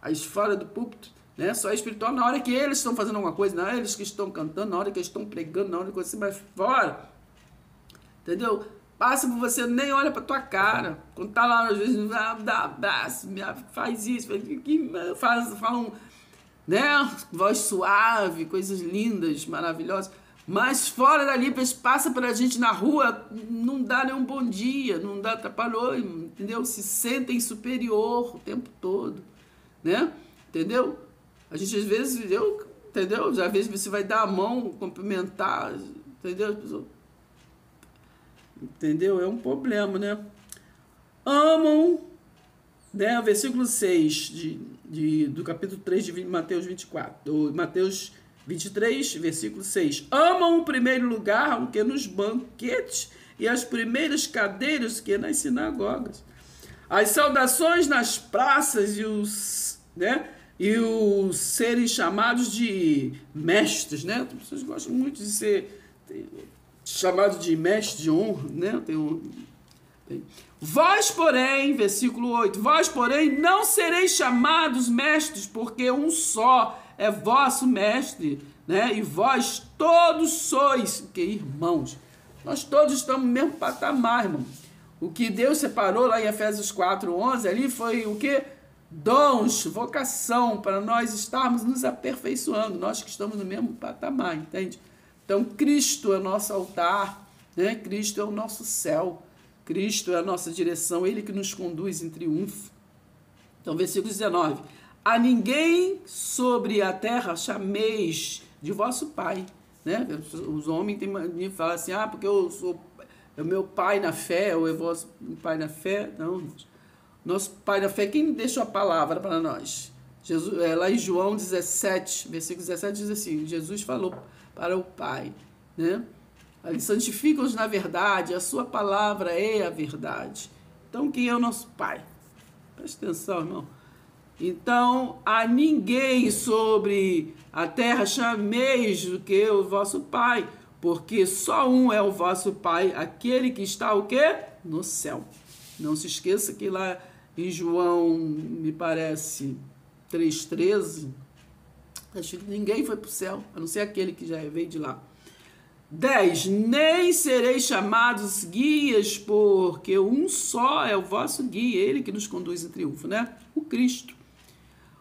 aí fora do púlpito. Né? Só é espiritual na hora que eles estão fazendo alguma coisa, na hora que eles estão cantando, na hora que eles estão pregando, na hora que você vai fora. Entendeu? Passa por você, nem olha pra tua cara. Quando tá lá, às vezes, dá abraço, faz isso, falam, né? Voz suave, coisas lindas, maravilhosas. Mas fora dali, passa pra gente na rua, não dá nenhum bom dia, não dá atrapalhou, entendeu? Se sentem superior o tempo todo, né? Entendeu? A gente às vezes, entendeu? Às vezes você vai dar a mão, cumprimentar, entendeu? Entendeu? É um problema, né? Amam, né? Versículo 6 do capítulo 3 de Mateus 24, do Mateus 23, versículo 6. Amam o primeiro lugar, o que nos banquetes, e as primeiras cadeiras, que nas sinagogas. As saudações nas praças e os serem chamados de mestres, né? As pessoas gostam muito de ser chamados de mestre de honra, né? Vós, porém, versículo 8, vós, porém, não sereis chamados mestres, porque um só é vosso mestre, né? E vós todos sois, que irmãos. Nós todos estamos no mesmo patamar, irmão. O que Deus separou lá em Efésios 4:11, ali foi o que? Dons, vocação, para nós estarmos nos aperfeiçoando, nós que estamos no mesmo patamar, entende? Então, Cristo é o nosso altar, né? Cristo é o nosso céu, Cristo é a nossa direção, Ele que nos conduz em triunfo. Então, versículo 19. A ninguém sobre a terra chameis de vosso Pai. Né? Os homens têm mania de falar assim, porque eu sou o meu pai na fé, ou é vosso pai na fé. Não, nosso pai na fé, quem deixou a palavra para nós? Jesus, lá em João 17, versículo 17, diz assim, Jesus falou para o Pai, né? Ele santifica-os na verdade, a sua palavra é a verdade. Então, quem é o nosso Pai? Presta atenção, irmão. Então, a ninguém sobre a terra chameis do que o vosso Pai, porque só um é o vosso Pai, aquele que está o quê? No céu. Não se esqueça que lá em João, me parece, 3,13, acho que ninguém foi para o céu, a não ser aquele que já veio de lá. 10. Nem sereis chamados guias, porque um só é o vosso guia, ele que nos conduz em triunfo, né? O Cristo.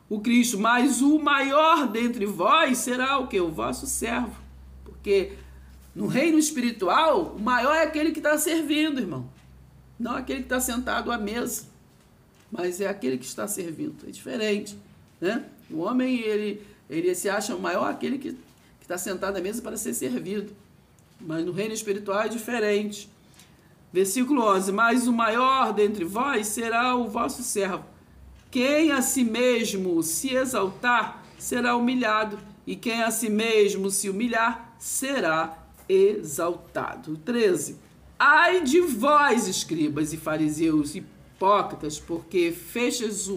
O Cristo, mas o maior dentre vós será o quê? O vosso servo. Porque no reino espiritual, o maior é aquele que está servindo, irmão. Não aquele que está sentado à mesa, mas é aquele que está servindo. É diferente, né? O homem, ele se acha o maior aquele que está sentado à mesa para ser servido. Mas no reino espiritual é diferente. Versículo 11. Mas o maior dentre vós será o vosso servo. Quem a si mesmo se exaltar, será humilhado. E quem a si mesmo se humilhar, será exaltado. 13. Ai de vós, escribas e fariseus, hipócritas, porque fechais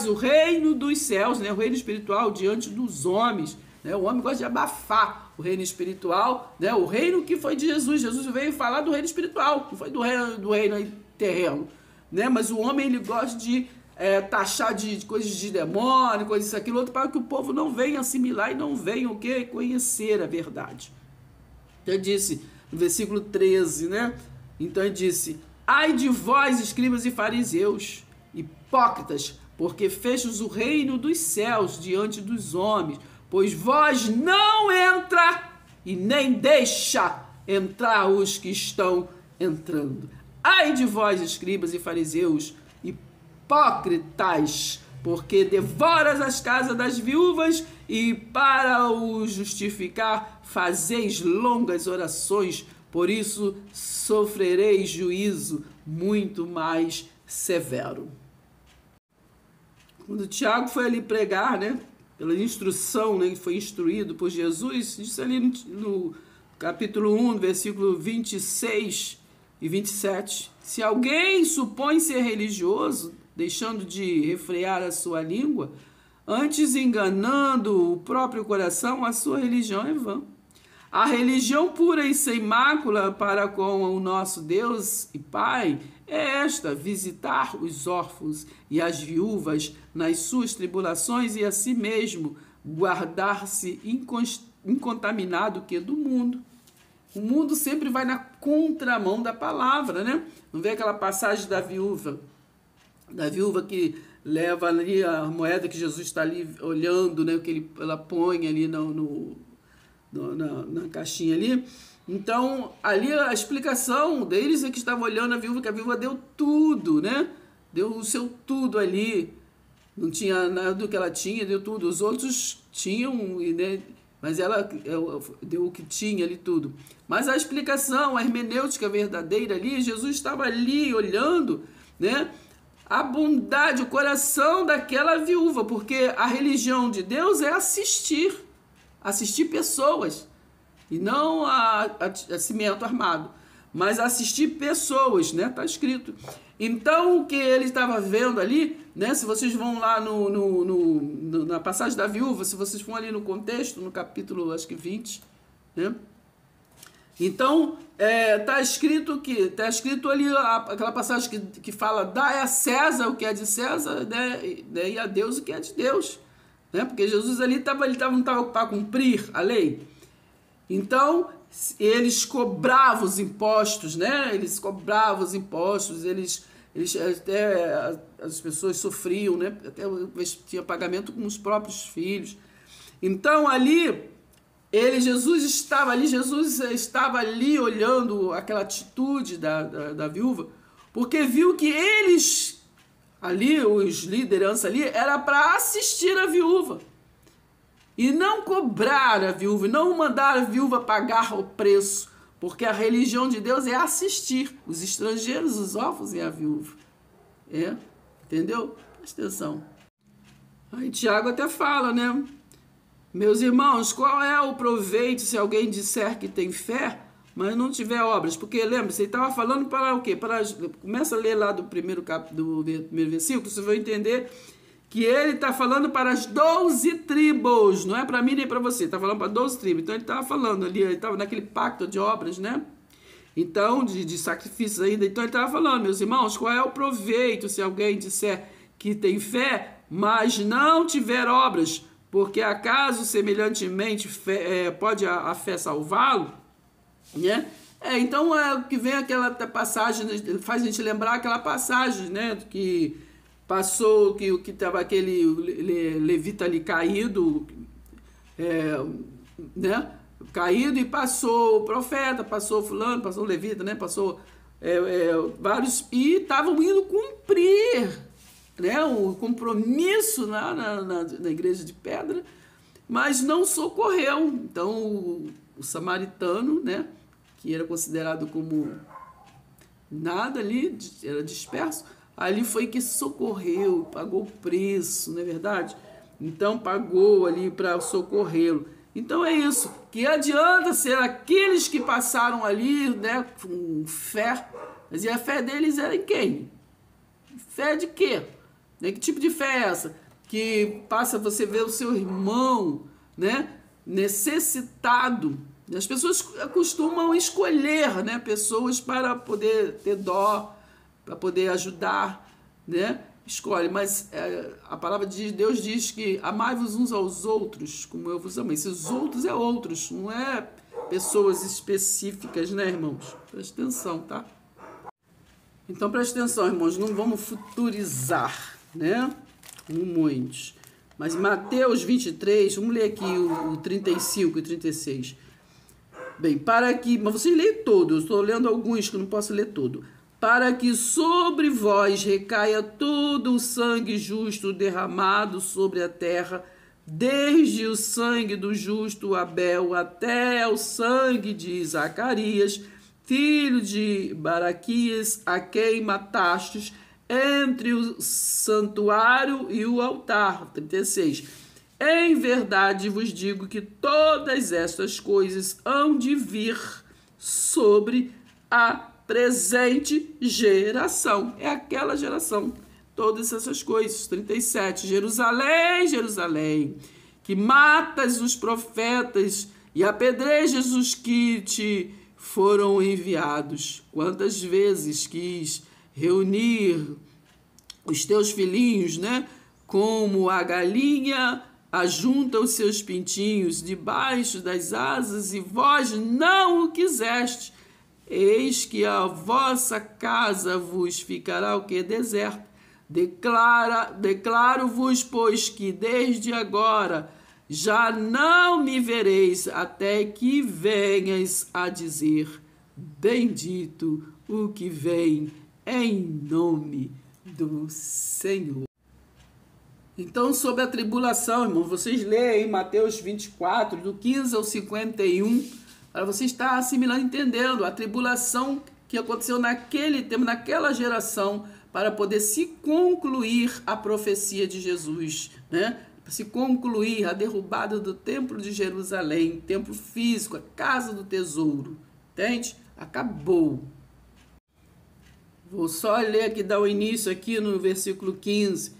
o reino dos céus, né? O reino espiritual diante dos homens. Né? O homem gosta de abafar o reino espiritual, né? O reino que foi de Jesus. Jesus veio falar do reino espiritual, não foi do reino terreno. Né? Mas o homem, ele gosta de taxar de coisas de demônio, coisas isso, aquilo, outro, para que o povo não venha assimilar e não venha o quê? Conhecer a verdade. Então ele disse, no versículo 13, né? Então ele disse, ai de vós, escribas e fariseus, hipócritas, porque fechas o reino dos céus diante dos homens, pois vós não entra e nem deixa entrar os que estão entrando. Ai de vós, escribas e fariseus, hipócritas, porque devoras as casas das viúvas e para o justificar fazeis longas orações, por isso sofrereis juízo muito mais severo. Quando Tiago foi ali pregar, né, pela instrução, né, que foi instruído por Jesus, disse ali no capítulo 1, versículo 26 e 27, se alguém supõe ser religioso, deixando de refrear a sua língua, antes enganando o próprio coração, a sua religião é vã. A religião pura e sem mácula para com o nosso Deus e Pai é esta: visitar os órfãos e as viúvas nas suas tribulações e a si mesmo guardar-se incontaminado que do mundo. O mundo sempre vai na contramão da palavra, né? Não vê aquela passagem da viúva que leva ali a moeda que Jesus está ali olhando, né? Que ela põe ali na caixinha ali. Então, ali a explicação deles é que estava olhando a viúva, que a viúva deu tudo, né? Deu o seu tudo ali. Não tinha nada do que ela tinha, deu tudo. Os outros tinham, né? Mas ela deu o que tinha ali tudo. Mas a explicação, a hermenêutica verdadeira ali, Jesus estava ali olhando, né, a bondade, o coração daquela viúva, porque a religião de Deus é assistir pessoas, e não a cimento armado, mas assistir pessoas, né, tá escrito. Então, o que ele estava vendo ali, né, se vocês vão lá na passagem da viúva, se vocês vão ali no contexto, no capítulo, acho que 20, né, então, tá escrito ali aquela passagem que fala, dai a César o que é de César, né, e a Deus o que é de Deus, né, porque Jesus ali não estava para cumprir a lei. Então, eles cobravam os impostos, né, até as pessoas sofriam, né, até tinha pagamento com os próprios filhos. Então, ali Jesus estava ali olhando aquela atitude da viúva, porque viu que eles ali, os lideranças ali, era para assistir a viúva e não cobrar a viúva, e não mandar a viúva pagar o preço, porque a religião de Deus é assistir os estrangeiros, os órfãos e a viúva. Entendeu? Presta atenção. Aí Tiago até fala, né? Meus irmãos, qual é o proveito se alguém disser que tem fé, mas não tiver obras? Porque, lembra-se, ele estava falando para o quê? Começa a ler lá do primeiro versículo, você vai entender que ele está falando para as 12 tribos, não é para mim nem para você, está falando para 12 tribos. Então ele estava falando ali, ele estava naquele pacto de obras, né? Então, de sacrifícios ainda. Então ele estava falando, meus irmãos, qual é o proveito se alguém disser que tem fé, mas não tiver obras? Porque acaso semelhantemente pode a fé salvá-lo, né? Então que vem aquela passagem, faz a gente lembrar aquela passagem, né, que passou, que estava aquele levita ali caído, né, caído, e passou o profeta, passou fulano, passou o levita, né, passou vários, e estavam indo cumprir, né, o compromisso na igreja de pedra, mas não socorreu. Então o samaritano, né, que era considerado como nada ali, era disperso, ali foi que socorreu, pagou o preço, não é verdade? Então pagou ali para socorrê-lo. Então é isso, que adianta ser aqueles que passaram ali, né, com fé, mas e a fé deles era em quem? Fé de quê? Que tipo de fé é essa? Que passa você ver o seu irmão, né, necessitado. As pessoas costumam escolher, né, pessoas para poder ter dó, para poder ajudar, né? Escolhe, mas a palavra de Deus diz que amai-vos uns aos outros, como eu vos amei. Esses outros é outros, não é pessoas específicas, né, irmãos? Presta atenção, tá? Então presta atenção, irmãos, não vamos futurizar, né? Como muitos. Mas Mateus 23, vamos ler aqui o 35 e 36. Bem, para que... Mas vocês leem todo, eu estou lendo alguns que eu não posso ler todo. Para que sobre vós recaia todo o sangue justo derramado sobre a terra, desde o sangue do justo Abel até o sangue de Zacarias, filho de Baraquias, a quem matastes entre o santuário e o altar. 36. Em verdade vos digo que todas estas coisas hão de vir sobre a presente geração. É aquela geração. Todas essas coisas. 37. Jerusalém, Jerusalém, que matas os profetas e apedrejas os que te foram enviados. Quantas vezes quis reunir os teus filhinhos, né? Como a galinha ajunta os seus pintinhos debaixo das asas, e vós não o quiseste. Eis que a vossa casa vos ficará o que? Deserta. Declaro-vos, pois, que desde agora já não me vereis, até que venhas a dizer: bendito o que vem em nome do Senhor. Então, sobre a tribulação, irmão, vocês leem Mateus 24, do 15 ao 51, para você estar assimilando, entendendo a tribulação que aconteceu naquele tempo, naquela geração, para poder se concluir a profecia de Jesus, né? Para se concluir a derrubada do templo de Jerusalém, templo físico, a casa do tesouro, entende? Acabou. Vou só ler aqui, dar o início aqui no versículo 15.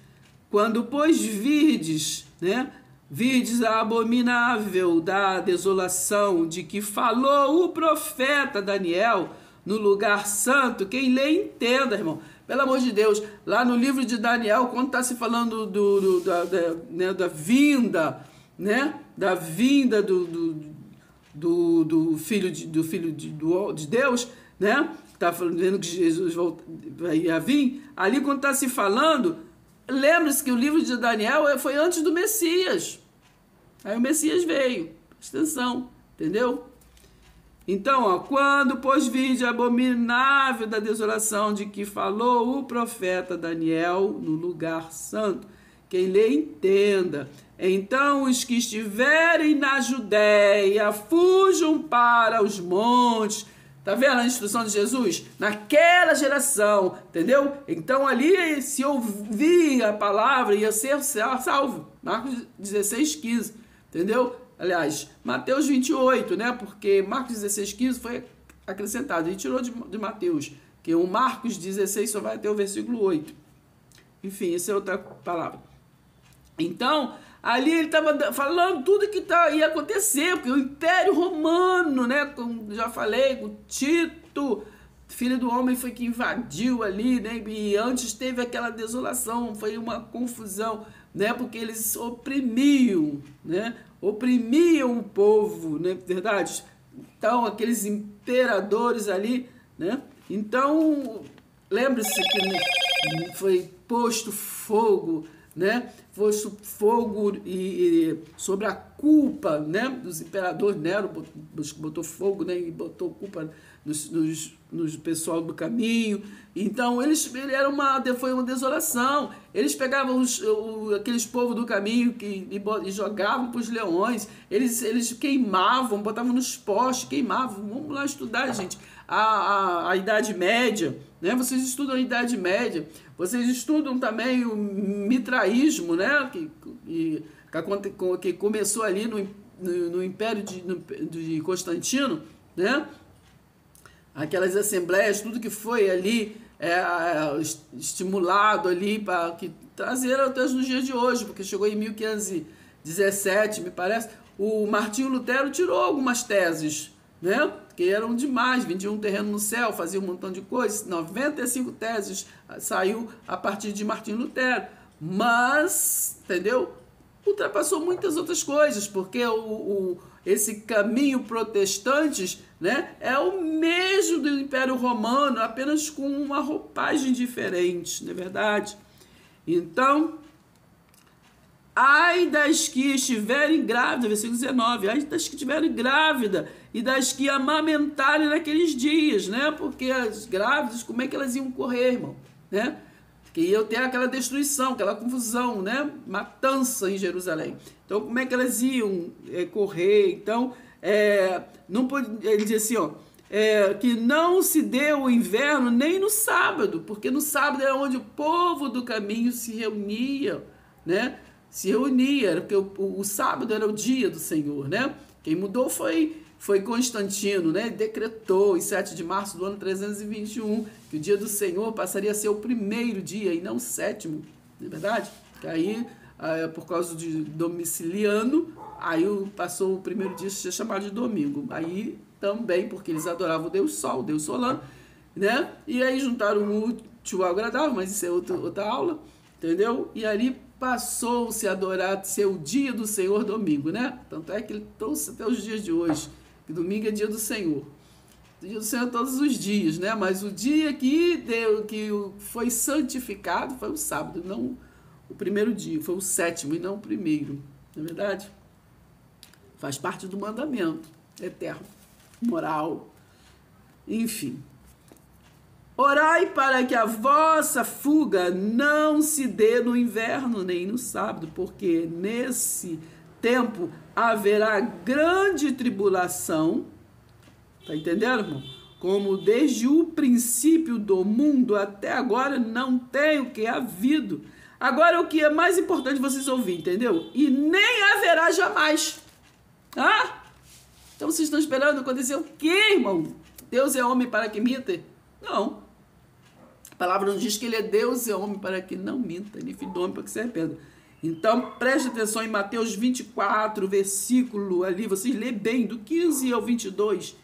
Quando, pois, virdes, né? Virdes a abominável da desolação de que falou o profeta Daniel no lugar santo. Quem lê, entenda, irmão. Pelo amor de Deus, lá no livro de Daniel, quando está se falando da vinda, né? Da vinda do filho de Deus, né? Está falando que Jesus ia vir. Ali, quando está se falando, lembre-se que o livro de Daniel foi antes do Messias. Aí o Messias veio. Presta atenção, entendeu? Então, ó, quando, pois, vide abominável da desolação de que falou o profeta Daniel no lugar santo, quem lê, entenda. Então, os que estiverem na Judéia, fujam para os montes. Tá vendo a instrução de Jesus? Naquela geração, entendeu? Então, ali, se ouvir a palavra, ia ser salvo. Marcos 16, 15, entendeu? Aliás, Mateus 28, né? Porque Marcos 16, 15 foi acrescentado. Ele tirou de Mateus, que o Marcos 16 só vai até o versículo 8. Enfim, essa é outra palavra. Então, ali ele estava falando tudo que ia acontecer, porque o Império Romano, né? Como já falei, o Tito, filho do homem, foi que invadiu ali, né? E antes teve aquela desolação, foi uma confusão, né? Porque eles oprimiam, né? Oprimiam o povo, né? Verdade? Então, aqueles imperadores ali, né? Então, lembre-se que foi posto fogo, né? Posto fogo sobre a culpa, né? Dos imperadores. Nero botou fogo, né? E botou culpa nos pessoal do caminho. Então, foi uma desolação. Eles pegavam aqueles povos do caminho e jogavam para os leões. Eles queimavam, botavam nos postes, queimavam. Vamos lá estudar, gente. A Idade Média, né? Vocês estudam a Idade Média. Vocês estudam também o mitraísmo, né? Que começou ali no Império de Constantino, né? Aquelas assembleias, tudo que foi ali estimulado ali para que trazer até os dias de hoje, porque chegou em 1517, me parece, o Martinho Lutero tirou algumas teses, né? Que eram demais, vendiam um terreno no céu, fazia um montão de coisas, 95 teses saiu a partir de Martinho Lutero, mas, entendeu? Ultrapassou muitas outras coisas, porque esse caminho protestante, né, é o mesmo do Império Romano, apenas com uma roupagem diferente, não é verdade? Então, ai das que estiverem grávidas, versículo 19, ai das que estiverem grávidas e das que amamentarem naqueles dias, né? Porque as grávidas, como é que elas iam correr, irmão? Né? Que iam ter aquela destruição, aquela confusão, né? Matança em Jerusalém. Então, como é que elas iam correr? Então, não pode, ele diz assim, ó, que não se deu o inverno nem no sábado, porque no sábado era onde o povo do caminho se reunia, né? Se reunia, porque o sábado era o dia do Senhor, né? Quem mudou foi Constantino, né? Ele decretou em 7 de março do ano 321 que o dia do Senhor passaria a ser o primeiro dia e não o sétimo, não é verdade? Que aí, por causa de Domiciliano, aí passou o primeiro dia a ser chamado de domingo. Aí também, porque eles adoravam o Deus Sol, o Deus Solano, né? E aí juntaram o útil ao agradável, mas isso é outra aula, entendeu? E ali passou-se a adorar ser o dia do Senhor domingo, né? Tanto é que ele trouxe até os dias de hoje, que domingo é dia do Senhor. O dia do Senhor é todos os dias, né? Mas o dia que foi santificado foi o sábado, não o primeiro dia, foi o sétimo e não o primeiro, não é verdade? Faz parte do mandamento eterno, moral, enfim. Orai para que a vossa fuga não se dê no inverno nem no sábado, porque nesse tempo haverá grande tribulação. Tá entendendo, irmão? Como desde o princípio do mundo até agora não tem o que havido. Agora o que é mais importante vocês ouvirem, entendeu? E nem haverá jamais. Ah? Então vocês estão esperando acontecer o quê, irmão? Deus é homem para que minta? Não. A palavra não diz que ele é Deus e é homem para que não minta, nem filho do homem para que se arrependa. Então, preste atenção em Mateus 24, versículo ali, vocês lê bem, do 15 ao 22,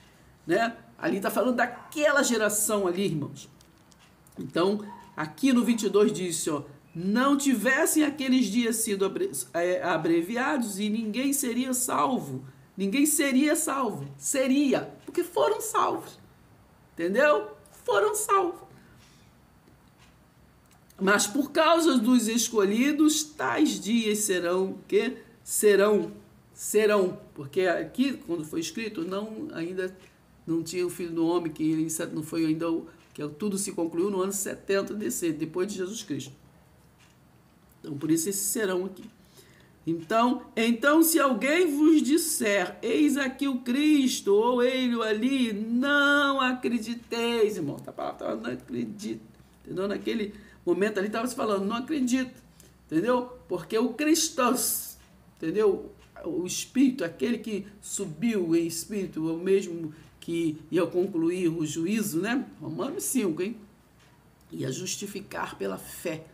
né? Ali está falando daquela geração ali, irmãos. Então, aqui no 22 diz, ó, não tivessem aqueles dias sido abreviados e ninguém seria salvo. Ninguém seria salvo. Seria, porque foram salvos. Entendeu? Foram salvos. Mas por causa dos escolhidos, tais dias serão, que serão, porque aqui, quando foi escrito, ainda não tinha o Filho do Homem, que não foi ainda, que tudo se concluiu no ano 70 depois de Jesus Cristo. Então, por isso esses serão aqui. Então, se alguém vos disser, eis aqui o Cristo, ou ele ali, não acrediteis, irmão. A palavra não acredita, entendeu? Naquele momento ali estava se falando, não acredito, entendeu? Porque o Christos, entendeu? O Espírito, aquele que subiu em Espírito, é o mesmo que ia concluir o juízo, né? Romanos 5, hein? Ia justificar pela fé.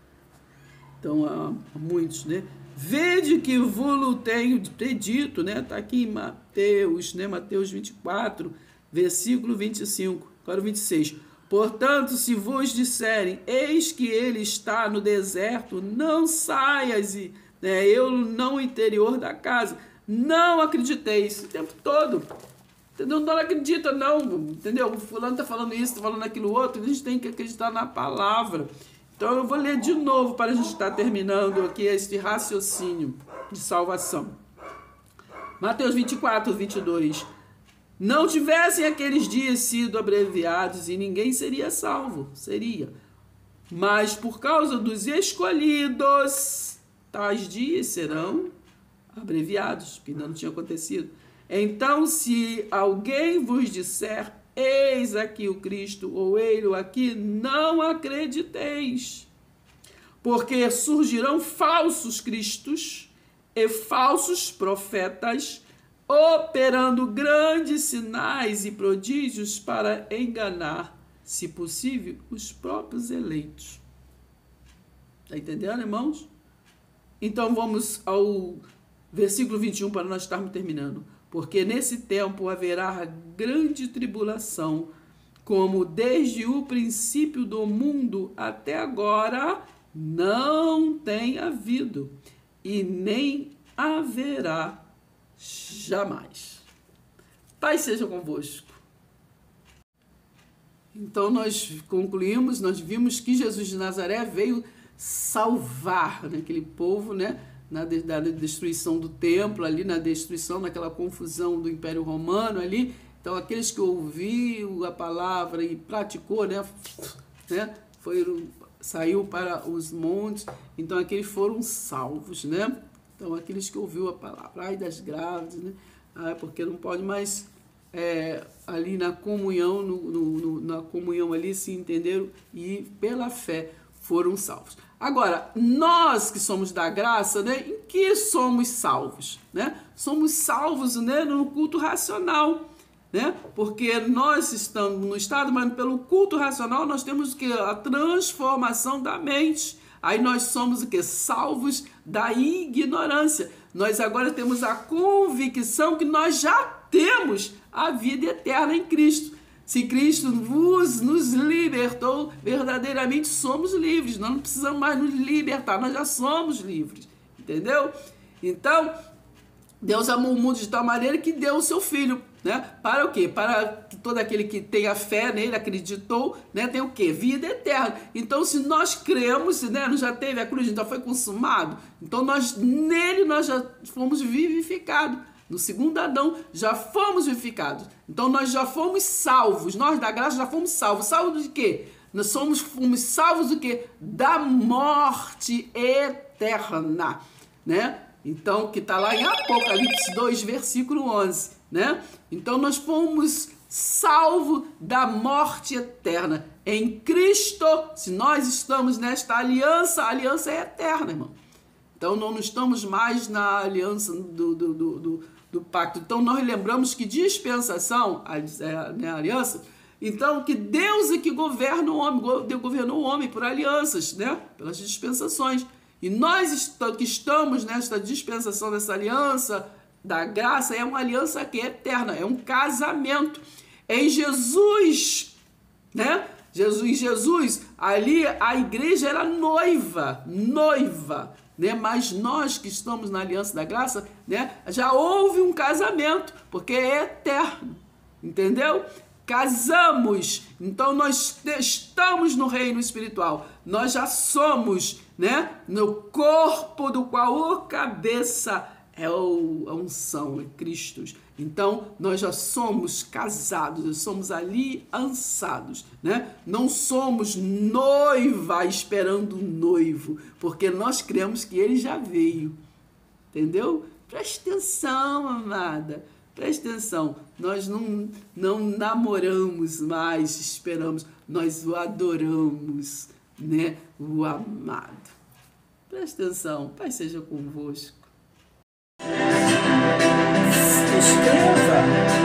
Então, há muitos, né? Vede que vos tenho predito, né? Está aqui em Mateus, né? Mateus 24, versículo 25, agora 26. Portanto, se vos disserem, eis que ele está no deserto, não saias, eu no interior da casa. Não acrediteis o tempo todo. Entendeu? Não acredita, não. Entendeu? O fulano está falando isso, está falando aquilo outro. A gente tem que acreditar na palavra. Então, eu vou ler de novo para a gente estar terminando aqui este raciocínio de salvação. Mateus 24, 22. Não tivessem aqueles dias sido abreviados e ninguém seria salvo, seria. Mas por causa dos escolhidos, tais dias serão abreviados, porque ainda não tinha acontecido. Então, se alguém vos disser, eis aqui o Cristo, ou ele aqui, não acrediteis. Porque surgirão falsos cristos e falsos profetas, operando grandes sinais e prodígios para enganar, se possível, os próprios eleitos. Está entendendo, irmãos? Então vamos ao versículo 21 para nós estarmos terminando. Porque nesse tempo haverá grande tribulação, como desde o princípio do mundo até agora não tem havido, e nem haverá jamais. Paz seja convosco. Então nós concluímos, nós vimos que Jesus de Nazaré veio salvar aquele povo, né, da destruição do templo, ali na destruição, naquela confusão do Império Romano ali. Então, aqueles que ouviram a palavra e praticou, né, saiu para os montes, então aqueles foram salvos, né? Então, aqueles que ouviram a palavra, ai das grávidas, né? Porque não pode mais ali na comunhão, na comunhão ali se entenderam e pela fé foram salvos. Agora, nós que somos da graça, né? Em que somos salvos, né? Somos salvos, né, no culto racional, né? Porque nós estamos no estado, mas pelo culto racional nós temos que a transformação da mente. Aí nós somos o que? Salvos da ignorância. Nós agora temos a convicção que nós já temos a vida eterna em Cristo. Se Cristo nos libertou, verdadeiramente somos livres. Nós não precisamos mais nos libertar, nós já somos livres. Entendeu? Então, Deus amou o mundo de tal maneira que deu o seu Filho, né? Para o quê? Para que todo aquele que tenha fé nele, acreditou, né, tem o quê? Vida eterna. Então, se nós cremos, né, já teve a cruz, já foi consumado, então nele nós já fomos vivificados. No segundo Adão, já fomos vivificados. Então, nós já fomos salvos. Nós da graça já fomos salvos. Salvos de quê? Nós fomos salvos do quê? Da morte eterna, né? Então, que está lá em Apocalipse 2, versículo 11, né? Então, nós fomos salvos da morte eterna. Em Cristo, se nós estamos nesta aliança, a aliança é eterna, irmão. Então, não estamos mais na aliança do pacto. Então, nós lembramos que dispensação, a aliança, então, que Deus é que governa o homem, Deus governou o homem por alianças, né? Pelas dispensações. E nós que estamos nesta dispensação dessa aliança da graça, é uma aliança que é eterna, é um casamento. Em Jesus, né? Jesus, ali a igreja era noiva, né? Mas nós que estamos na aliança da graça, né? Já houve um casamento, porque é eterno, entendeu? Casamos, então nós estamos no reino espiritual, nós já somos, né, no corpo do qual a cabeça é a unção, é Cristo. Então nós já somos casados, nós somos aliançados, né? Não somos noiva esperando o noivo, porque nós cremos que ele já veio, entendeu? Preste atenção, amada. Preste atenção, nós não namoramos mais, esperamos, nós o adoramos, né? O amado. Preste atenção, Pai seja convosco. Se inscreva.